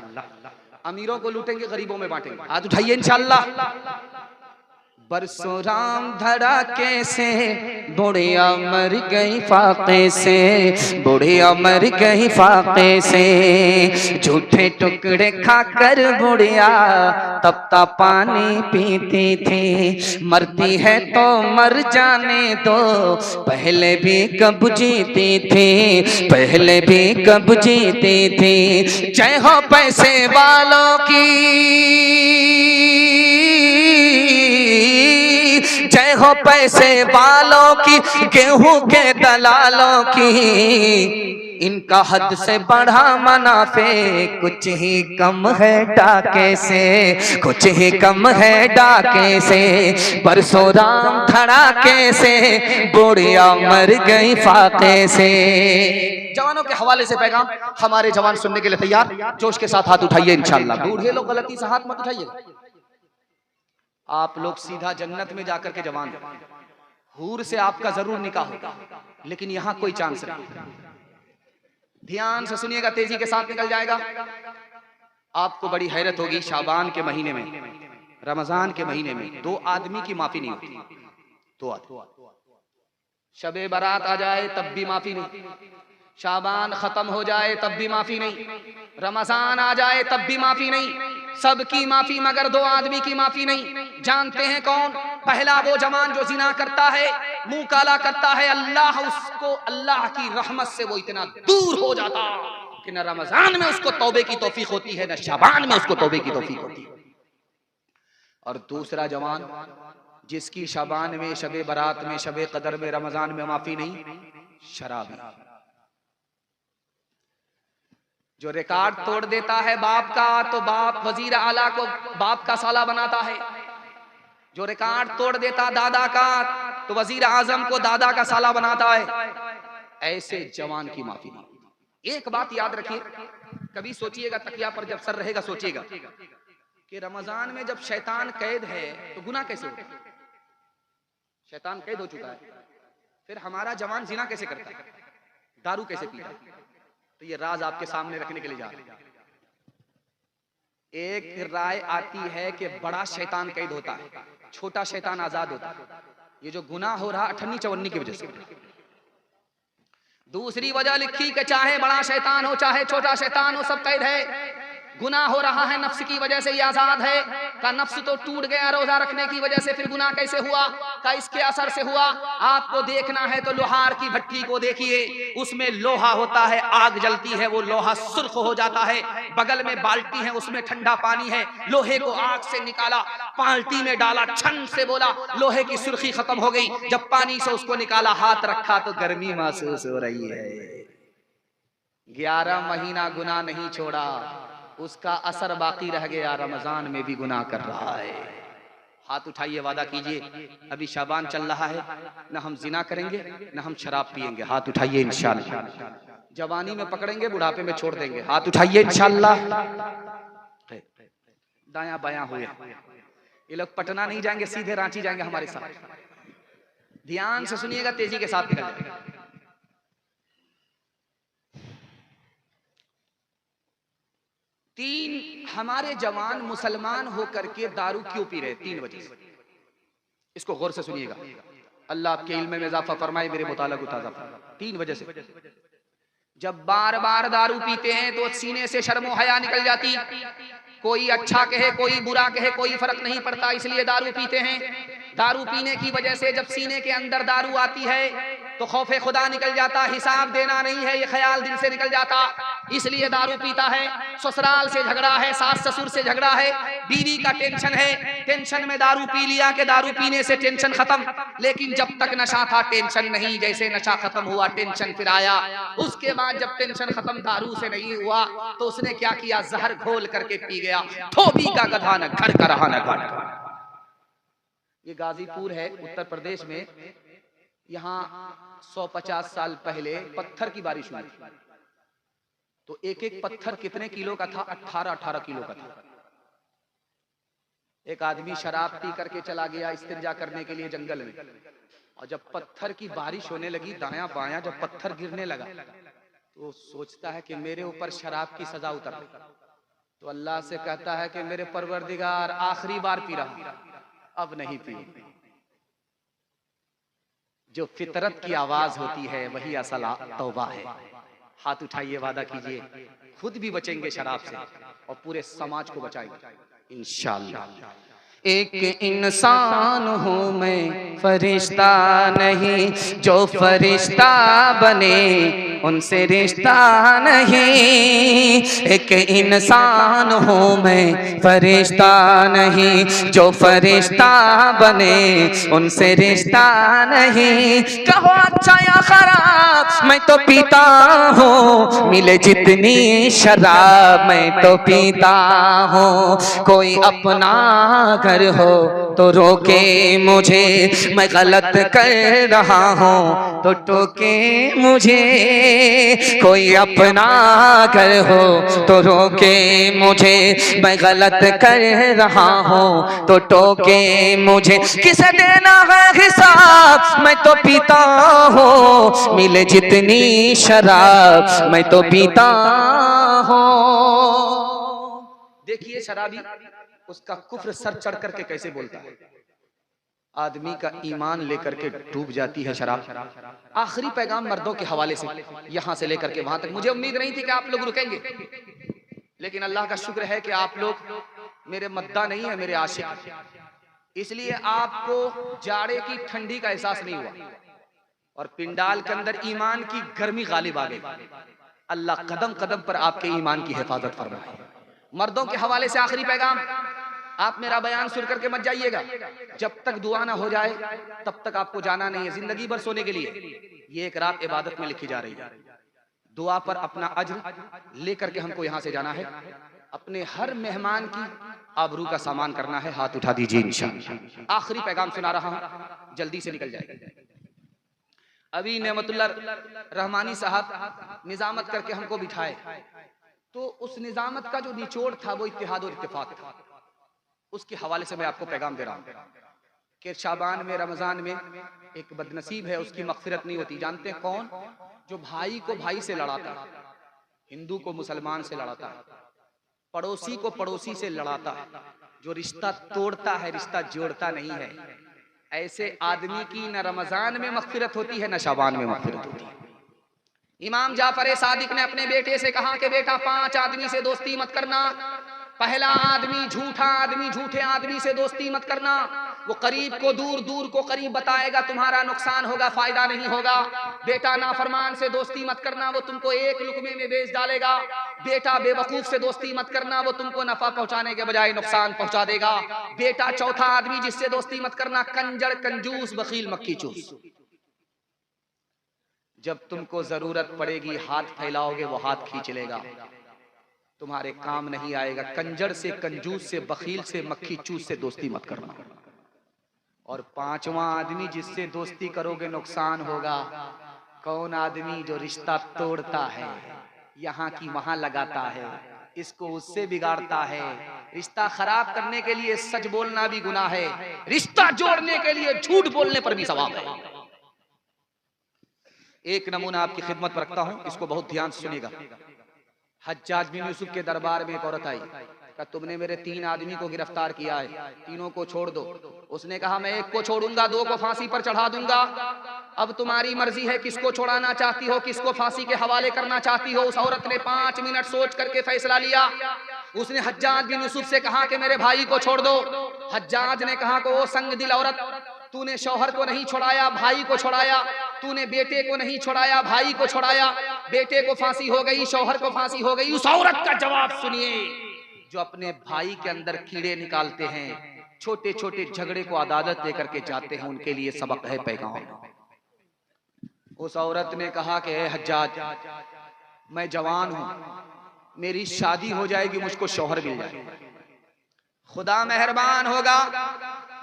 अमीरों को लूटेंगे, गरीबों में बांटेंगे। हाथ उठाइए इंशाअल्लाह। बरसों राम धड़ाके से बुढ़िया मर गई फाके से, बुढ़िया मर गई फाके से। झूठे टुकड़े खाकर बुढ़िया तपता पानी पीती थी। मरती है तो मर जाने दो, पहले भी कब जीती थी, पहले भी कब जीती थी। जय हो पैसे वालों की, जय हो पैसे वालों की, गेहूं के दलालों की। इनका हद से बढ़ा मुनाफे, कुछ ही कम है डाके से, कुछ ही कम है डाके से। परसों राम धड़ाके से, बुढ़िया मर गई फाके से। जवानों के हवाले से पैगाम, हमारे जवान सुनने के लिए तैयार? जोश के साथ हाथ उठाइए इंशाअल्लाह। बूढ़े लोग गलती से हाथ मत उठाइए, आप लोग सीधा जन्नत में जाकर के जवान, हूर से आपका जरूर निकाह होगा, लेकिन यहां कोई चांस नहीं। ध्यान से सुनिएगा, तेजी के साथ निकल जाएगा। आपको बड़ी हैरत होगी, शाबान के महीने में, रमजान के महीने में 2 आदमी की माफी नहीं होती। 2 आदमी, शबे बारात आ जाए तब भी माफी नहीं, शाबान खत्म हो जाए तब भी माफी नहीं, रमजान आ जाए तब भी माफी नहीं, सबकी माफी मगर 2 आदमी की माफी नहीं। जानते हैं कौन? पहला वो जवान जो जिना करता है, मुंह काला करता है, अल्लाह उसको, अल्लाह की रहमत से वो इतना दूर हो जाता कि न रमजान में उसको तौबे की तौफीक होती है, न शाबान में उसको तौबे की तौफीक होती है। और दूसरा जवान जिसकी शाबान में, शबे बारात में, शबे कदर में, रमजान में माफी नहीं, शराबी, जो रिकॉर्ड तोड़ देता है बाप का, तो बाप वजीर आला को बाप का साला बनाता है। जो रिकॉर्ड तोड़ देता दादा का, तो वजीर आजम को दादा का साला बनाता है। ऐसे जवान की माफी नहीं। एक बात याद रखिए, कभी सोचिएगा, तकिया पर जब सर रहेगा सोचिएगा कि रमजान में जब शैतान कैद है तो गुनाह कैसे होता है? शैतान कैद हो चुका है, फिर हमारा जवान जिना कैसे करता है, दारू कैसे पीता है? तो ये राज आपके सामने रखने के लिए जा रहे हैं। एक राय आती है कि बड़ा शैतान कैद होता है, छोटा शैतान आजाद होता है। ये जो गुनाह हो रहा 58-54 की वजह से। दूसरी वजह लिखी कि चाहे बड़ा शैतान हो चाहे छोटा शैतान हो, सब कैद है। गुनाह हो रहा है नफ्स की वजह से, ये आजाद है। का नफ्स तो टूट गया रोजा रखने की वजह से, फिर गुनाह कैसे हुआ? का इसके असर से हुआ। आपको देखना है तो लोहार की भट्टी को देखिए, उसमें लोहा होता है, आग जलती है, वो लोहा सुर्ख हो जाता है। बगल में बाल्टी है, उसमें ठंडा पानी है, लोहे को आग से निकाला, बाल्टी में डाला, छन से बोला, लोहे की सुर्खी खत्म हो गई। जब पानी से उसको निकाला, हाथ रखा तो गर्मी महसूस हो रही है। 11 महीना गुनाह नहीं छोड़ा, उसका असर बाकी रह गया, रमजान में भी गुनाह कर रहा है। हाथ उठाइए, वादा कीजिए, अभी शाबान चल रहा है, न हम जिना करेंगे न हम शराब पिएंगे। हाथ उठाइए इंशाअल्लाह। जवानी में पकड़ेंगे, बुढ़ापे में छोड़ देंगे। हाथ उठाइए इंशाअल्लाह। दायां बायां हुए, ये लोग पटना नहीं जाएंगे, सीधे रांची जाएंगे हमारे साथ। ध्यान से सुनिएगा, तेजी के साथ निकल जाएगा। 3 हमारे जवान मुसलमान होकर के दारू क्यों पी रहे? 3 वजह से। इसको गौर से सुनिएगा, अल्लाह आपके इल्म में इजाफा फरमाए, मेरे मुताला को ताज़ा फरमाए। 3 वजह से। जब बार बार दारू पीते हैं तो सीने से शर्मो हया निकल जाती। कोई अच्छा कहे कोई बुरा कहे, कोई फर्क नहीं पड़ता, इसलिए दारू पीते हैं। दारू पीने की वजह से जब सीने के अंदर दारू आती है तो खौफे खुदा निकल जाता, हिसाब देना नहीं है ये ख्याल दिल से निकल जाता, इसलिए दारू पीता है। ससुराल से झगड़ा है, सास ससुर से झगड़ा है, बीवी का टेंशन है, टेंशन में दारू पी लिया कि दारू पीने से टेंशन खत्म। लेकिन जब तक नशा था टेंशन नहीं, जैसे नशा खत्म हुआ टेंशन फिर आया। उसके बाद जब टेंशन खत्म दारू से नहीं हुआ तो उसने क्या किया, जहर घोल करके पी गया। धोबी का गधा न घर का रहा न घाट का। ये गाजीपुर है उत्तर प्रदेश में। यहाँ 150 साल पहले पत्थर की बारिश हुई तो एक एक पत्थर कितने किलो का था? 18-18 किलो का था। एक आदमी शराब पी करके चला गया इस्तिंजा करने के लिए जंगल में, और जब पत्थर की बारिश होने लगी दायां बायां, जब पत्थर गिरने लगा तो सोचता है कि मेरे ऊपर शराब की सजा उतर गई। तो अल्लाह से कहता है कि मेरे परवरदिगार आखिरी बार पी रहा, अब नहीं पी। जो फितरत की आवाज होती है वही असल तौबा है। हाथ उठाइए, वादा कीजिए, खुद भी बचेंगे शराब से और पूरे समाज को बचाएंगे इंशाअल्लाह। एक इंसान हूँ मैं, फरिश्ता नहीं, जो फरिश्ता बने उनसे रिश्ता नहीं। एक इंसान हूँ मैं फरिश्ता नहीं, जो फरिश्ता बने उनसे रिश्ता नहीं। कहो अच्छा या खराब मैं तो पीता हूँ, मिले जितनी शराब मैं तो पीता हूँ। कोई अपना घर हो तो रोके मुझे, मैं गलत कर रहा हूँ तो टोके मुझे। कोई अपना घर हो तो रोके मुझे, मैं गलत कर रहा हूँ तो टोके मुझे। किसे देना है हिसाब मैं तो पीता हूँ, मिले जितनी शराब मैं तो पीता हूँ। देखिए शराबी उसका कुफ्र सर चढ़ करके कैसे बोलता है। आदमी का ईमान लेकर के डूब जाती है शराब। आखिरी पैगाम मर्दों के हवाले से यहां से लेकर के वहां तक। मुझे उम्मीद नहीं थी कि आप लोग रुकेंगे, लेकिन अल्लाह का शुक्र है कि आप लोग मेरे मद्दा नहीं है, मेरे आशिक, इसलिए आपको जाड़े की ठंडी का एहसास नहीं हुआ और पिंडाल के अंदर ईमान की गर्मी गालिब आ गई। अल्लाह कदम कदम पर आपके ईमान की हिफाजत फरमाए। मर्दों के हवाले से आखिरी पैगाम, आप मेरा बयान सुन करके मत जाइएगा। जब तक दुआ ना हो जाए तब तक आपको जाना नहीं है, जिंदगी भर सोने के लिए। ये एक रात इबादत में लिखी जा रही है। दुआ पर अपना अज्र लेकर के हमको यहाँ से जाना है। अपने हर मेहमान की आबरू का सामान करना है। हाथ उठा दीजिए इंशाअल्लाह। आखिरी पैगाम सुना रहा हूँ, जल्दी से निकल जाएगा। अभी नेमतुल्लाह रहमानी साहब निजामत करके हमको बिठाए, तो उस निजामत का जो निचोड़ था वो इत्तेहाद और इत्तेफाक था। उसके हवाले से मैं आपको पैगाम दे रहा हूँ कि शाबान में, रमजान में एक बदनसीब है, उसकी मगफिरत नहीं होती। जानते हैं कौन? जो भाई को भाई से लड़ाता है, हिंदू को मुसलमान से लड़ाता है, पड़ोसी को पड़ोसी से लड़ाता है, जो रिश्ता तोड़ता है, रिश्ता जोड़ता नहीं है। ऐसे आदमी की न रमजान में मगफिरत होती है न शाबान में मगफिरत होती है। इमाम जाफर सादिक ने अपने बेटे से कहा कि बेटा 5 आदमी से दोस्ती मत करना। पहला आदमी झूठा आदमी, झूठे आदमी से दोस्ती मत करना। वो करीब को दूर, दूर को करीब बताएगा, तुम्हारा नुकसान होगा, फायदा नहीं होगा। बेटा नाफरमान से दोस्ती मत करना, वो तुमको एक लुकमे में बेच डालेगा। बेटा बेवकूफ से दोस्ती मत करना, वो तुमको नफा पहुंचाने के बजाय नुकसान पहुंचा देगा। बेटा चौथा आदमी जिससे दोस्ती मत करना, कंजर, कंजूस, बखील, मक्खी चूस। जब तुमको जरूरत पड़ेगी हाथ फैलाओगे, वो हाथ खींच लेगा, तुम्हारे काम नहीं आएगा। कंजर से, कंजूस से, बखील से, मक्खी चूस से दोस्ती मत करना। और 5वां आदमी जिससे दोस्ती करोगे नुकसान होगा। कौन आदमी? जो रिश्ता तोड़ता है, यहाँ की वहां लगाता है, इसको उससे बिगाड़ता है। रिश्ता खराब करने के लिए सच बोलना भी गुनाह है, रिश्ता जोड़ने के लिए झूठ बोलने पर भी सवाब है। एक नमूना आपकी खिदमत पर रखता हूं, इसको बहुत ध्यान से सुनिएगा। हज्जाज बिन यूसुफ के दरबार में एक औरत आई, कहा तुमने मेरे 3 आदमी को गिरफ्तार किया है, तीनों को छोड़ दो। उसने कहा मैं एक को छोड़ूंगा, 2 को फांसी पर चढ़ा दूंगा। अब तुम्हारी मर्जी है, किसको छोड़ाना चाहती हो, किसको फांसी के हवाले करना चाहती हो। उस औरत ने 5 मिनट सोच करके फैसला लिया। उसने हज्जाज बिन यूसुफ से कहा कि मेरे भाई को छोड़ दो। हज्जाज ने कहा कि ओ संग दिल औरत, तूने शौहर को नहीं छुड़ाया, भाई को छुड़ाया। तूने बेटे को नहीं छुड़ाया, भाई को छुड़ाया। बेटे को फांसी हो गई, शौहर को फांसी हो गई। उस औरत का जवाब सुनिए, जो अपने भाई के अंदर कीड़े निकालते हैं, छोटे छोटे झगड़े को अदालत लेकर के जाते हैं, उनके लिए सबक है पैगाम। उस औरत ने कहा कि हज्जाज, मैं जवान हूं, मेरी शादी हो जाएगी, मुझको शौहर मिल जाएगा, खुदा मेहरबान होगा,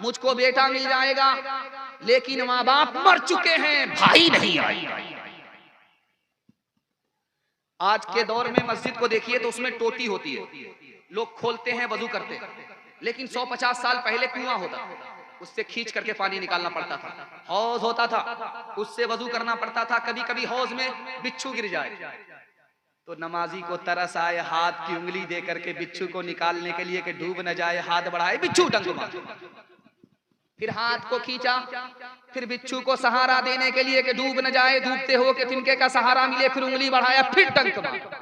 मुझको बेटा मिल जाएगा, लेकिन माँ बाप मर चुके हैं, भाई नहीं आए। आज के दौर में मस्जिद को देखिए तो उसमें टोटी होती है, लोग खोलते हैं, वजू करते हैं। लेकिन 150 साल पहले कुआं होता, उससे खींच करके पानी निकालना पड़ता था। हौज होता था, उससे वजू करना पड़ता था। कभी कभी हौज में बिच्छू गिर जाए तो नमाजी को तरस आए, हाथ की उंगली दे करके बिच्छू को निकालने के लिए कि डूब न जाए, हाथ बढ़ाए, बिच्छू डंक मारे। फिर हाथ को खींचा, फिर बिच्छू को सहारा देने के लिए कि डूब न जाए, डूबते हो कि तिनके का सहारा मिले, फिर उंगली बढ़ाया, फिर डंक मारा।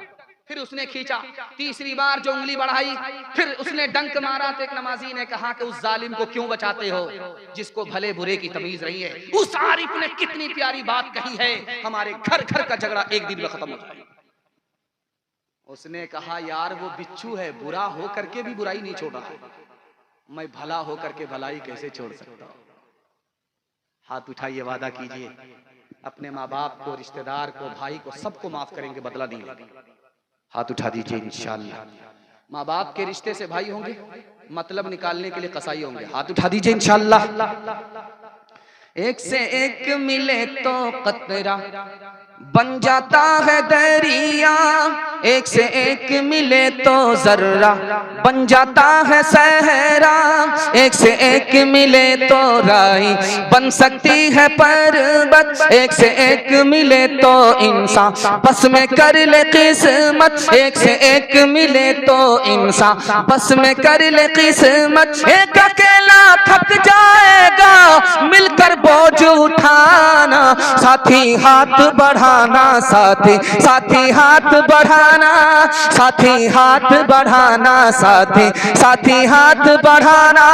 फिर उसने खींचा, तीसरी बार जो उंगली बढ़ाई, फिर उसने डंक मारा। तो एक नमाजी ने कहा कि उस जालिम को क्यों बचाते हो जिसको भले बुरे की तमीज नहीं है। उस आरिफ ने कितनी प्यारी बात कही है, हमारे घर घर का झगड़ा एक दिन में खत्म हो जाए। उसने कहा यार वो बिच्छू है, बुरा हो करके भी बुराई नहीं छोड़ रहा, मैं भला हो करके भलाई कैसे छोड़ सकता हूं। हाथ उठाइए, वादा कीजिए अपने माँ बाप को, रिश्तेदार को, भाई को, सबको माफ करेंगे, बदला नहीं लेंगे। हाथ उठा दीजिए इंशाअल्लाह। माँ बाप के रिश्ते से भाई होंगे, मतलब निकालने के लिए कसाई होंगे। हाथ उठा दीजिए इंशाअल्लाह। एक से एक मिले तो कतरा बन जाता है दरिया, एक से एक मिले तो जर्रा बन जाता है सहरा, एक से एक मिले तो राई बन सकती है पर्वत, एक से एक मिले तो इंसान बस में कर ले किस्मत, एक से एक मिले तो इंसान बस में कर ले किस्मत। एक अकेला थक जाएगा मिलकर बोझ उठाना, साथी हाथ बढ़ाना, साथी साथी हाथ बढ़ाना, साथी हाथ बढ़ाना, साथी साथी हाथ बढ़ाना।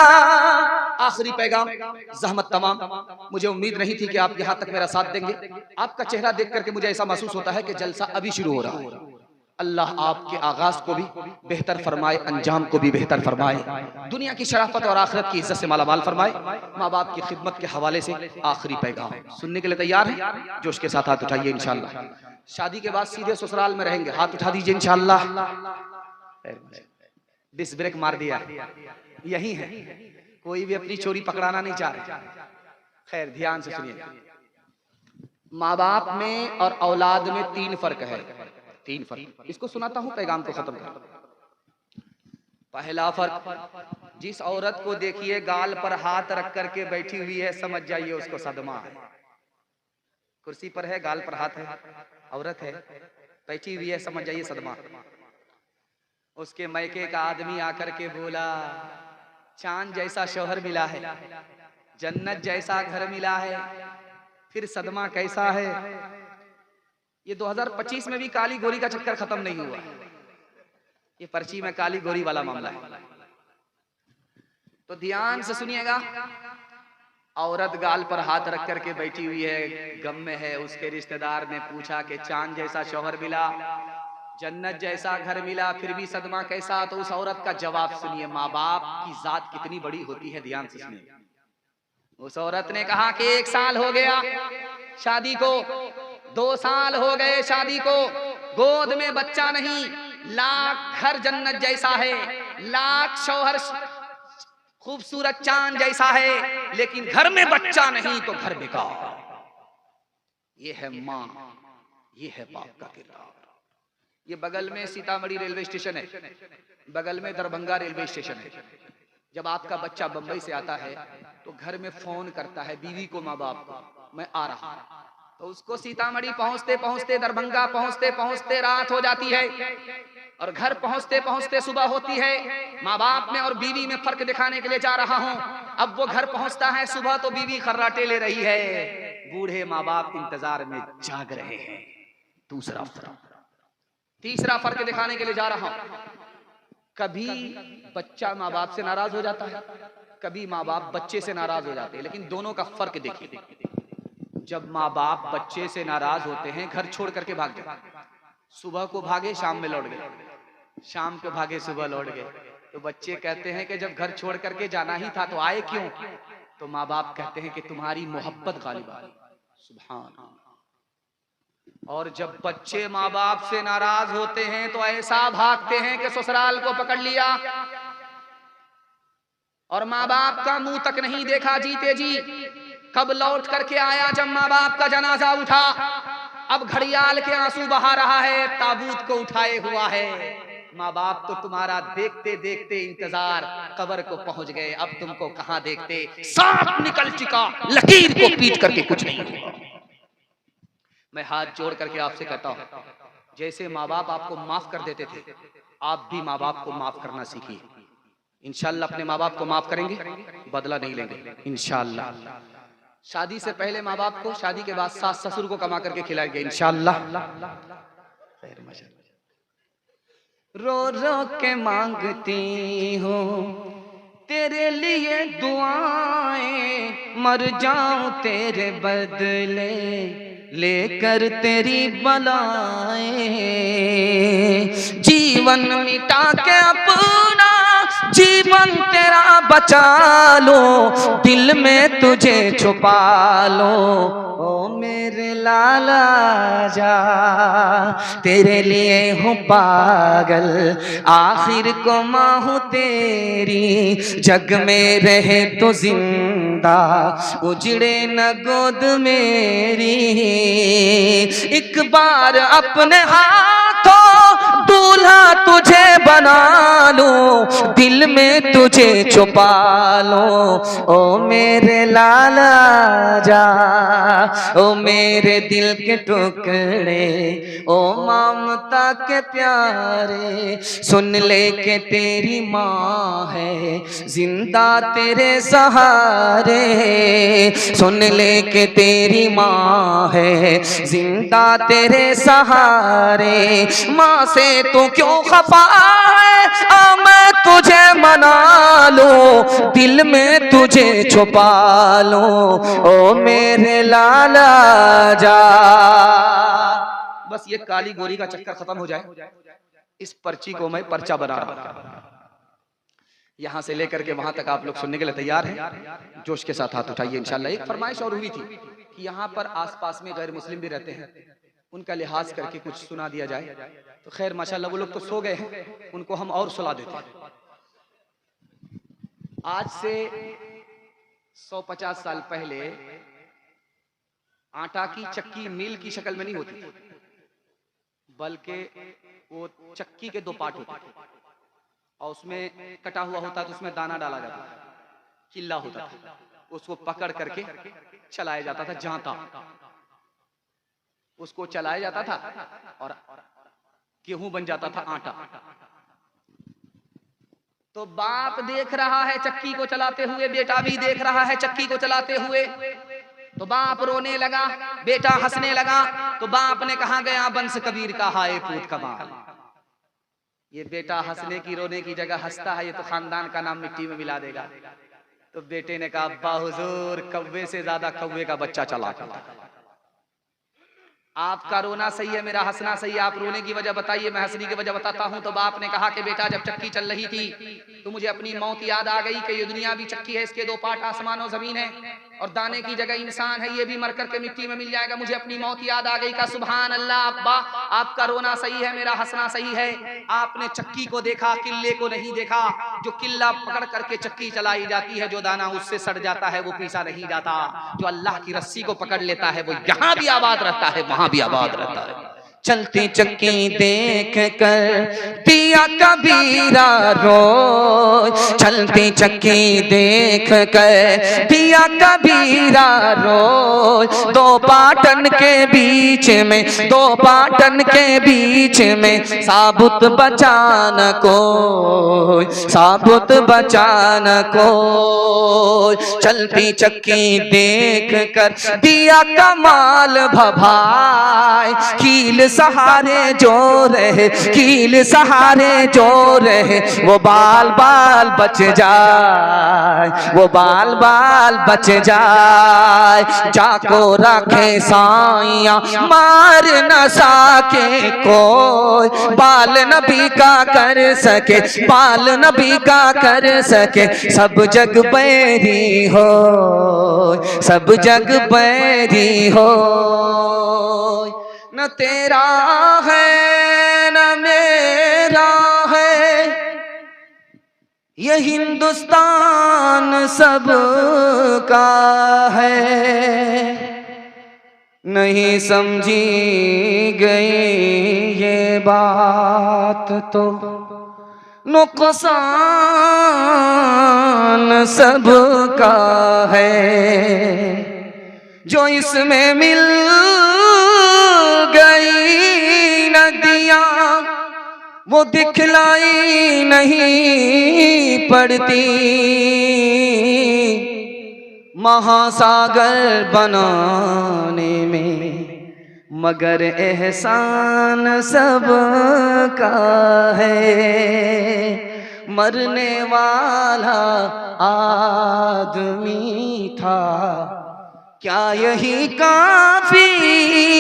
आखिरी पैगाम, ज़हमत तमाम। मुझे उम्मीद नहीं थी कि आप यहाँ तक मेरा साथ देंगे। आपका चेहरा देख करके मुझे ऐसा महसूस होता है कि जलसा अभी शुरू हो रहा है। अल्लाह आपके आगाज को भी बेहतर फरमाए, अंजाम को भी बेहतर फरमाए, दुनिया की शराफत और आखिरत की इज्जत से मालामाल फरमाए। माँ बाप की खिदमत के हवाले से आखिरी पैगाम सुनने के लिए तैयार है? जोश के साथ हाथ उठाइए इंशाअल्लाह। शादी के बाद सीधे ससुराल में रहेंगे, हाथ उठा दीजिए इंशाअल्लाह। डिस्क ब्रेक मार दिया, यही है, कोई भी अपनी चोरी पकड़ाना नहीं चाह रहे। खैर ध्यान से सुनिए, माँ बाप में और औलाद में तीन फर्क है, तीन फर्क। इसको सुनाता हूं, पैगाम को खत्म कर। पहला फर्क, जिस औरत को देखिए गाल पर हाथ रख करके बैठी हुई है, समझ जाइए उसको सदमा है। कुर्सी पर है, गाल पर हाथ है, औरत है, बैठी हुई है, समझ जाइए सदमा। उसके मैके का आदमी आकर के बोला चांद जैसा शौहर मिला है, जन्नत जैसा घर मिला है, फिर सदमा कैसा है। ये 2025 में भी काली गोरी का चक्कर खत्म नहीं हुआ, ये पर्ची में काली गोरी वाला मामला है। तो ध्यान से सुनिएगा, औरत गाल पर हाथ रख करके बैठी हुई है, गम में है। उसके रिश्तेदार ने पूछा कि चांद जैसा शौहर मिला, जन्नत जैसा घर मिला, फिर भी सदमा कैसा। तो उस औरत का जवाब सुनिए, माँ बाप की जात कितनी बड़ी होती है, ध्यान से सुनिए। उस औरत ने कहा कि 1 साल हो गया शादी को, 2 साल हो गए शादी को, गोद में बच्चा नहीं, लाख घर जन्नत जैसा है, लाख शौहर खूबसूरत चांद जैसा है, लेकिन घर में बच्चा नहीं तो घर बेकार। ये है माँ, ये है बाप का किरदार। ये बगल में सीतामढ़ी रेलवे स्टेशन है, बगल में दरभंगा रेलवे स्टेशन है। जब आपका बच्चा बंबई से आता है तो घर में फोन करता है बीवी को, माँ बाप को, मैं आ रहा हूं। तो उसको सीतामढ़ी पहुंचते पहुंचते, दरभंगा पहुंचते पहुंचते रात हो जाती है, और घर पहुंचते पहुंचते सुबह होती है। माँ बाप में और बीवी में फर्क दिखाने के लिए जा रहा हूं। अब वो घर पहुंचता है सुबह तो बीवी खर्राटे ले रही है, बूढ़े माँ बाप इंतजार में जाग रहे हैं। दूसरा फर्क, तीसरा फर्क दिखाने के लिए जा रहा हूं। कभी बच्चा माँ बाप से नाराज हो जाता है, कभी माँ बाप बच्चे से नाराज हो जाते हैं, लेकिन दोनों का फर्क देखिए। जब माँ बाप बच्चे से नाराज होते हैं, घर छोड़ करके भाग जाते, सुबह को भागे शाम में लौट गए, शाम को भागे सुबह लौट गए। तो बच्चे कहते हैं कि जब घर छोड़ करके जाना ही था तो आए क्यों? तो माँ बाप कहते हैं कि तुम्हारी मोहब्बत गालिब आई। सुभान अल्लाह। और जब बच्चे माँ बाप से नाराज होते हैं तो ऐसा भागते हैं कि ससुराल को पकड़ लिया, और माँ बाप का मुंह तक नहीं देखा जीते जी। कब लौट करके आया? जब माँ बाप का जनाजा उठा। अब घड़ियाल के आंसू बहा रहा है, ताबूत को उठाए हुआ है। माँ बाप तो तुम्हारा देखते देखते इंतजार कब्र को पहुंच गए, अब तुमको कहां देखते। सांप निकल चुका, लकीर को पीट करके कुछ नहीं हुआ। मैं हाथ जोड़ करके आपसे कहता हूं, जैसे माँ बाप आपको माफ कर देते थे, आप भी माँ बाप को माफ करना सीखिए। इंशाअल्लाह अपने माँ बाप को माफ करेंगे, बदला नहीं लेंगे इंशाअल्लाह। शादी से पहले माँ बाप को, शादी के बाद सास ससुर को कमा करके खिलाएंगे इंशाअल्लाह। रो रो के मांगती हूँ तेरे लिए दुआएं, मर जाऊं तेरे बदले लेकर तेरी बलाएं। जीवन मिटा के अपना जीवन तेरा बचा लो, दिल में तुझे छुपा लो ओ मेरे लाला जा। तेरे लिए हूँ पागल आखिर को माँ हूँ तेरी, जग में रहे तो जिंदा उजड़े न गोद मेरी। एक बार अपने हाथों दूल्हा तुझे बना लूं, दिल में तुझे छुपा लो ओ मेरे लाला जा। ओ मेरे दिल के टुकड़े ओ ममता के प्यारे, सुन ले के तेरी माँ है जिंदा तेरे सहारे। सुन ले के तेरी माँ है जिंदा तेरे सहारे। माँ से तू क्यों खफा है, आ मैं तुझे मना लूं, दिल में तुझे छुपा लूं ओ मेरे लाला जा। बस ये काली गोरी का चक्कर खत्म हो जाए, इस पर्ची को मैं पर्चा बना रहा हूं। यहां से लेकर के वहां तक आप लोग सुनने के लिए तैयार हैं? जोश के साथ हाथ उठाइए इंशाल्लाह। एक फरमाइश और हुई थी कि यहाँ पर आसपास में गैर मुस्लिम भी रहते हैं, उनका लिहाज करके कुछ सुना दिया जाए। तो खैर माशाल्लाह वो लोग तो सो गए हैं, उनको हम और सुला देते हैं। आज से 150 साल पहले आटा की चक्की मील की शक्ल में नहीं होती, बल्कि वो चक्की के दो पार्ट होते थे और उसमें कटा हुआ होता तो उसमें दाना डाला जाता था, किल्ला होता था, उसको पकड़ करके चलाया जाता था जांता, उसको चलाया जाता था और गेहूं बन जाता था आटा। तो बाप देख रहा है चक्की को चलाते हुए, बेटा भी देख रहा है चक्की को चलाते हुए। तो बाप रोने लगा, बेटा हंसने लगा। तो बाप ने कहा गया बंस कबीर का हाय पूत कमाल। ये बेटा हंसने की रोने की जगह हंसता है, ये तो खानदान का नाम मिट्टी में मिला देगा। तो बेटे ने कहा अब्बा हुजूर, कौवे से ज्यादा कौवे का बच्चा चला था। आपका रोना सही है, मेरा हंसना सही है, आप रोने की वजह बताइए, मैं हंसने की वजह बताता हूं। तो बाप ने कहा कि बेटा जब चक्की चल रही थी तो मुझे अपनी मौत याद आ गई कि ये दुनिया भी चक्की है, इसके दो पार्ट आसमान और जमीन है और दाने की जगह इंसान है, ये भी मर करके मिट्टी में मिल जाएगा। मुझे अपनी मौत याद आ गई। का सुभान अल्लाह अब्बा, आपका रोना सही है, मेरा हंसना सही है। आपने चक्की को देखा, किल्ले को नहीं देखा। जो किल्ला पकड़ करके चक्की चलाई जाती है, जो दाना उससे सड़ जाता है वो पीसा नहीं जाता। जो अल्लाह की रस्सी को पकड़ लेता है वो यहाँ भी आबाद रहता है, वहां भी आबाद रहता है। चलती चक्की देख कर दिया कबीरा रोज, चलती चक्की देख कर दिया कबीरा रोज। दो पाटन के बीच में, दो पाटन के बीच में साबुत बचान को, साबुत बचान को। चलती चक्की देख कर दिया कमाल भभाए, कील सहारे जो रहे, कील सहारे जो रहे, वो बाल बाल बच जाए, वो बाल बाल बच जाए। जाको रखे साइया मार न सके कोई, बाल नबी का कर सके, बाल नबी का कर सके। सब जग बैरी हो, सब जग बैरी हो। न तेरा है न मेरा है, ये हिंदुस्तान सबका है। नहीं समझी गई ये बात तो नुकसान सबका है। जो इसमें मिल गई नदियाँ वो दिखलाई नहीं पड़ती, महासागर बनाने में मगर एहसान सबका है। मरने वाला आदमी था, क्या यही काफी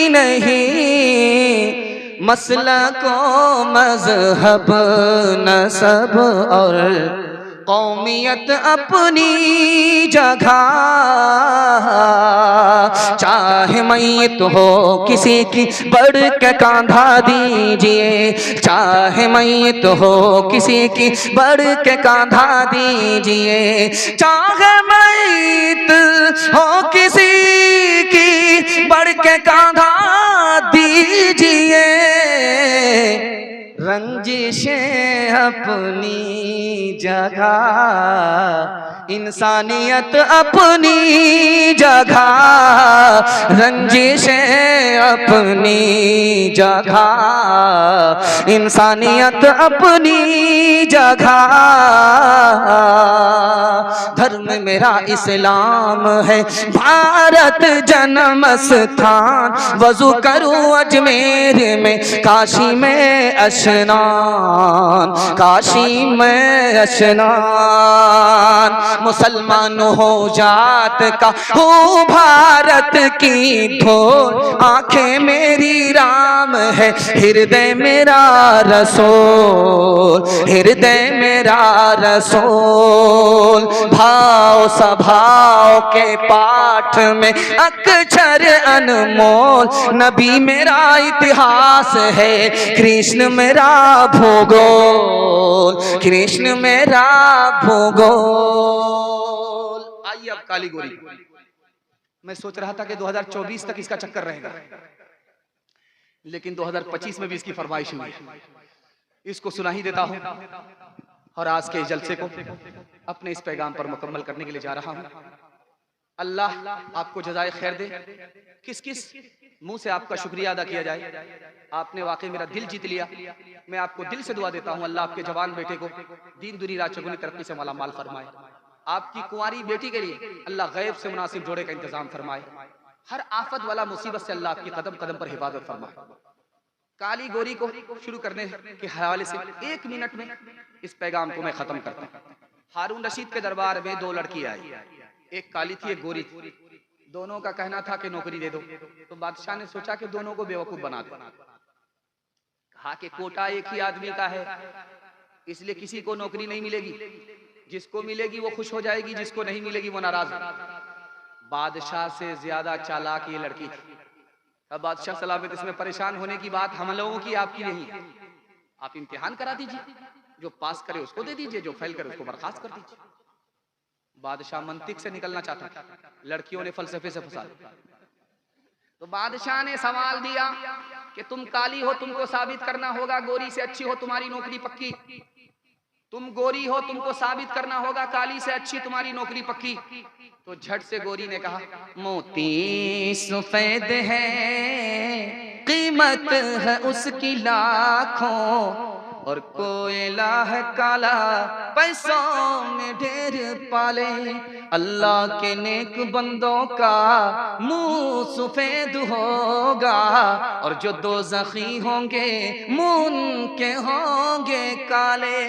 नहीं? मसला को मजहब नसब और कौमियत अपनी जगह, चाहे मैयत हो किसी की बढ़ के कांधा दीजिए, चाहे मैयत हो किसी की बढ़ के कांधा दीजिए, चाहे मैयत हो किसी की बढ़ के कांधा दीजिए। रंजिशें अपनी जगह, इंसानियत अपनी जगह, रंजिशें अपनी जगह, इंसानियत अपनी जगह। धर्म मेरा इस्लाम है, भारत जन्म स्थान, वजू करूं अजमेर में, काशी में अशनान, काशी में अशनान। मुसलमान हो जात का हो भारत की ढोल, आंखें मेरी राम है, हृदय मेरा रसूल, हृदय मेरा रसूल। भाव स्वभाव के पाठ में अक्षर अनमोल, नबी मेरा इतिहास है, कृष्ण मेरा भूगोल, कृष्ण मेरा भूगोल। आइए अब काली गोरी। मैं सोच रहा था कि 2024 तक इसका चक्कर रहेगा, लेकिन 2025 में भी इसकी फरमाइश हुई। इसको सुना ही देता हूं और आज के जलसे को अपने इस पैगाम पर मुकम्मल करने के लिए जा रहा हूं। अल्लाह आपको जज़ाए खैर दे। किस किस मुंह से आपका शुक्रिया अदा किया जाए। आपने वाकई मेरा दिल जीत लिया। मैं आपको दिल से दुआ देता हूं, अल्लाह आपके जवान बेटे को दीन दुनी रात चौगुनी तरक्की से माला माल फरमाए। आपकी कुंवारी बेटी के लिए अल्लाह गैब से मुनासिब जोड़े का इंतजाम फरमाए। हर आफत वाला मुसीबत से अल्लाह आपकी कदम कदम पर हिफाजत फरमाए। काली गोरी को शुरू करने के हवाले से 1 मिनट में इस पैगाम को मैं खत्म करता हूँ। हारून रशीद के दरबार में 2 लड़की आई, एक काली थी एक गोरी थी। दोनों का कहना था कि नौकरी दे दो। तो बादशाह ने सोचा कि दोनों को बेवकूफ बना दे। कहा कि कोटा एक ही आदमी का है, इसलिए किसी को नौकरी नहीं मिलेगी। जिसको मिलेगी वो खुश हो जाएगी, जिसको नहीं मिलेगी वो नाराज। बादशाह से ज्यादा चालाक ये लड़की थी। अब बादशाह सलामत, इसमें परेशान होने की बात हम लोगों की आपकी नहीं है। आप इम्तिहान करा दीजिए, जो पास करे उसको दे दीजिए, जो फेल करे उसको बर्खास्त कर दीजिए। बादशाह मंतिक से निकलना चाहता था, लड़कियों ने फलसफे से फंसा दिया। तो बादशाह ने सवाल दिया कि तुम काली हो, तुमको साबित करना होगा गोरी से अच्छी हो, तुम्हारी नौकरी पक्की। तुम गोरी हो, तुमको साबित करना होगा काली से अच्छी, तुम्हारी नौकरी पक्की। तो झट से गोरी ने कहा, मोती सफेद है, कीमत है उसकी लाखों, और कोयला है काला, पैसों में ढेर पाले। अल्लाह के नेक बंदों का मुंह सफेद होगा, और जो दोज़खी होंगे मुंह के होंगे काले।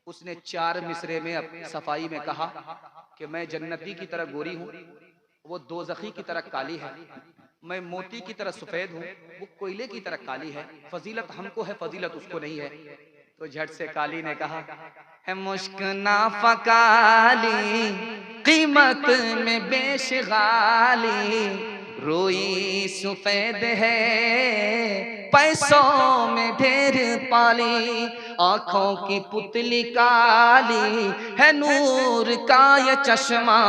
उसने 4 मिसरे में सफाई में कहा कि मैं जन्नती की तरह गोरी हूँ, वो दोज़खी की तरह काली है। मैं मोती की तरह सफेद हूँ, वो कोयले की तरह काली है। फजीलत हमको है, फजीलत उसको नहीं है। तो झट से काली ने कहा, है मुश्क नाफकाली, कीमत में बेशगाली, रोई सफेद है, पैसों में ढेर पाली। आंखों की पुतली काली है, नूर का ये चश्मा,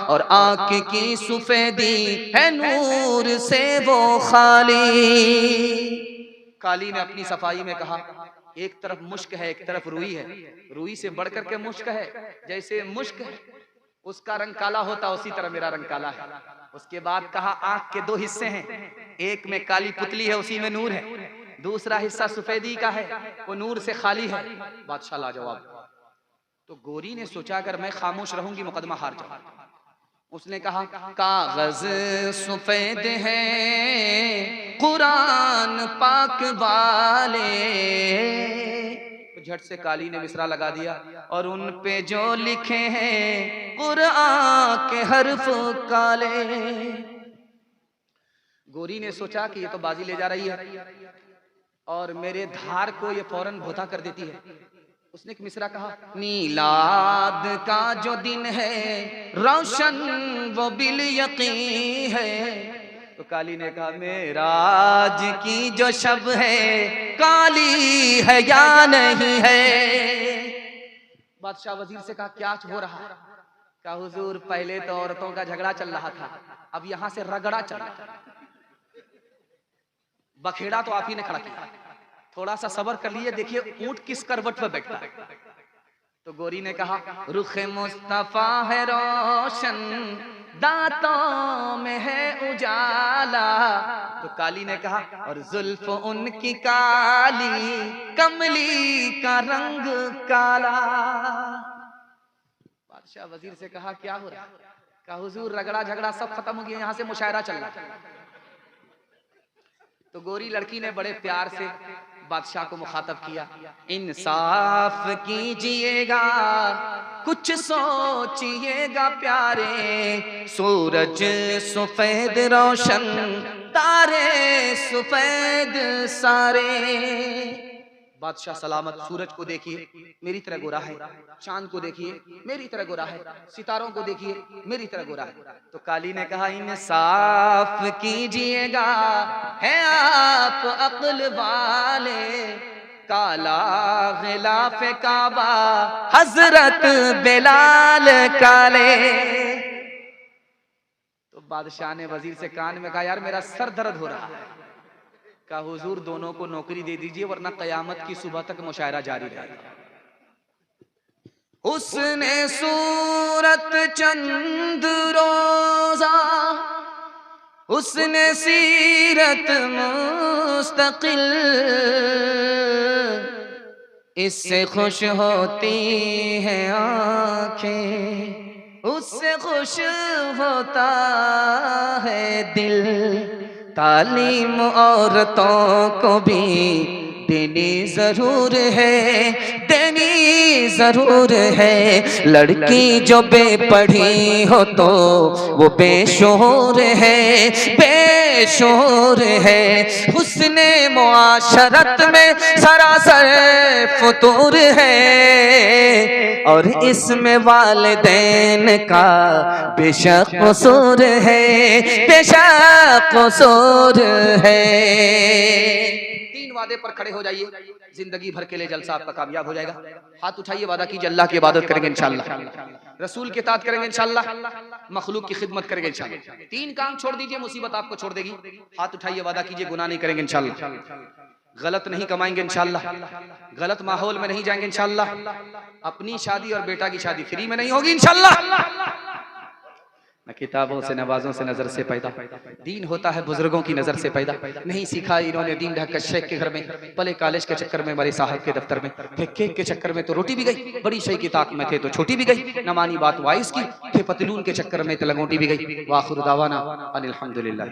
और आंख की सफेदी है नूर से वो खाली। काली ने अपनी सफाई में कहा, एक तरफ मुश्क है, एक तरफ रुई है। रुई से बढ़कर के मुश्क है। जैसे मुश्क है उसका रंग काला होता, उसी तरह मेरा रंग काला है। उसके बाद कहा, आंख के 2 हिस्से हैं, एक में काली पुतली है, उसी में नूर है। दूसरा हिस्सा सफेदी का है, वो नूर से खाली है। बादशाह लाजवाब। तो गोरी ने सोचा, अगर मैं खामोश रहूंगी मुकदमा हार जाऊंगी। उसने कहा कागज सफेद है कुरान पाक वाले, तो झट से काली ने मिसरा लगा दिया, और उन पे जो लिखे हैं कुरान के हर्फ काले। गोरी ने सोचा कि ये तो बाजी ले जा रही है और मेरे धार को ये फौरन भोता कर देती है। उसने एक मिसरा कहा, मीलाद का जो दिन है रोशन वो बिल यकीन है। तो काली ने कहा मेराज की जो शब है काली है या नहीं है। बादशाह वजीर से कहा क्या हो रहा है? कहा हुजूर पहले तो औरतों का झगड़ा चल रहा था, अब यहां से रगड़ा चल रहा है। बखेड़ा तो आप ही ने खड़ा किया, थोड़ा सा सब्र कर लिए, देखिए ऊंट किस करवट पर बैठता है। तो गोरी ने कहा रुखे मुस्तफा है रोशन दांतों में है उजाला। तो काली ने कहा और जुल्फ उनकी काली कमली का रंग काला। बादशाह वजीर से कहा क्या हो रहा है? कहा हुजूर रगड़ा झगड़ा सब खत्म हो गया, यहां से मुशायरा चल रहा है। तो गोरी लड़की ने बड़े प्यार से बादशाह को मुखातब किया, इंसाफ कीजिएगा कुछ सोचिएगा प्यारे, सूरज सफेद रोशन तारे सफेद सारे। बादशाह सलामत, सूरज को देखिए मेरी तरह गोरा है, चांद को देखिए मेरी तरह गोरा है, सितारों को देखिए मेरी तरह गोरा है। तो काली ने कहा इंसाफ कीजिएगा, है आप अक्ल वाले, काला गिलाफ काबा हजरत बिलाल काले। तो बादशाह ने वजीर से कान में कहा यार मेरा सर दर्द हो रहा है। कहा हुजूर दोनों को नौकरी दे दीजिए वरना कयामत की सुबह तक मुशायरा जारी रहेगा। उसने सूरत चंद रोजा, उसने सीरत मुस्तकिल, इससे खुश होती है आंखें, उससे खुश होता है दिल। तालीम औरतों को भी देनी जरूर है, देनी जरूर है। लड़की जो बेपढ़ी हो तो वो बेशोर है, बेशोर है। हुस्ने मुआशरत में सरासर फतूर है, और इसमें वालिदैन का बेशक कसूर है, बेशक कसूर है। तीन वादे पर खड़े हो जाइए, जिंदगी भर के लिए जलसा आपका कामयाब हो जाएगा। हाथ उठाइए, वादा कीजिए अल्लाह की इबादत करेंगे इंशाअल्लाह, रसूल के इताअत करेंगे इंशाअल्लाह, मखलूक की खिदमत करेंगे इंशाअल्लाह। तीन काम छोड़ दीजिए, मुसीबत आपको छोड़ देगी। हाथ उठाइए, वादा कीजिए गुनाह नहीं करेंगे इंशाअल्लाह, गलत नहीं कमाएंगे इंशाअल्लाह, गलत माहौल में नहीं जाएंगे इंशाअल्लाह, अपनी शादी और बेटा की शादी फ्री में नहीं होगी इंशाअल्लाह। न किताबों से नवाजों से नजर से पैदा, दीन होता है बुजुर्गों की नजर से पैदा। नहीं सीखा इन्होंने दीन ढक शेख के घर में, पले कॉलेज के चक्कर में, बड़े साहब के दफ्तर में, केक के चक्कर में तो रोटी भी गई, बड़ी शई की ताक में थे तो छोटी भी गई, न मानी बात वाइस की, थे पतलून के चक्कर में तो लंगोटी भी गई। वाखिर दावाना अनिल हम्दुलिल्लाह।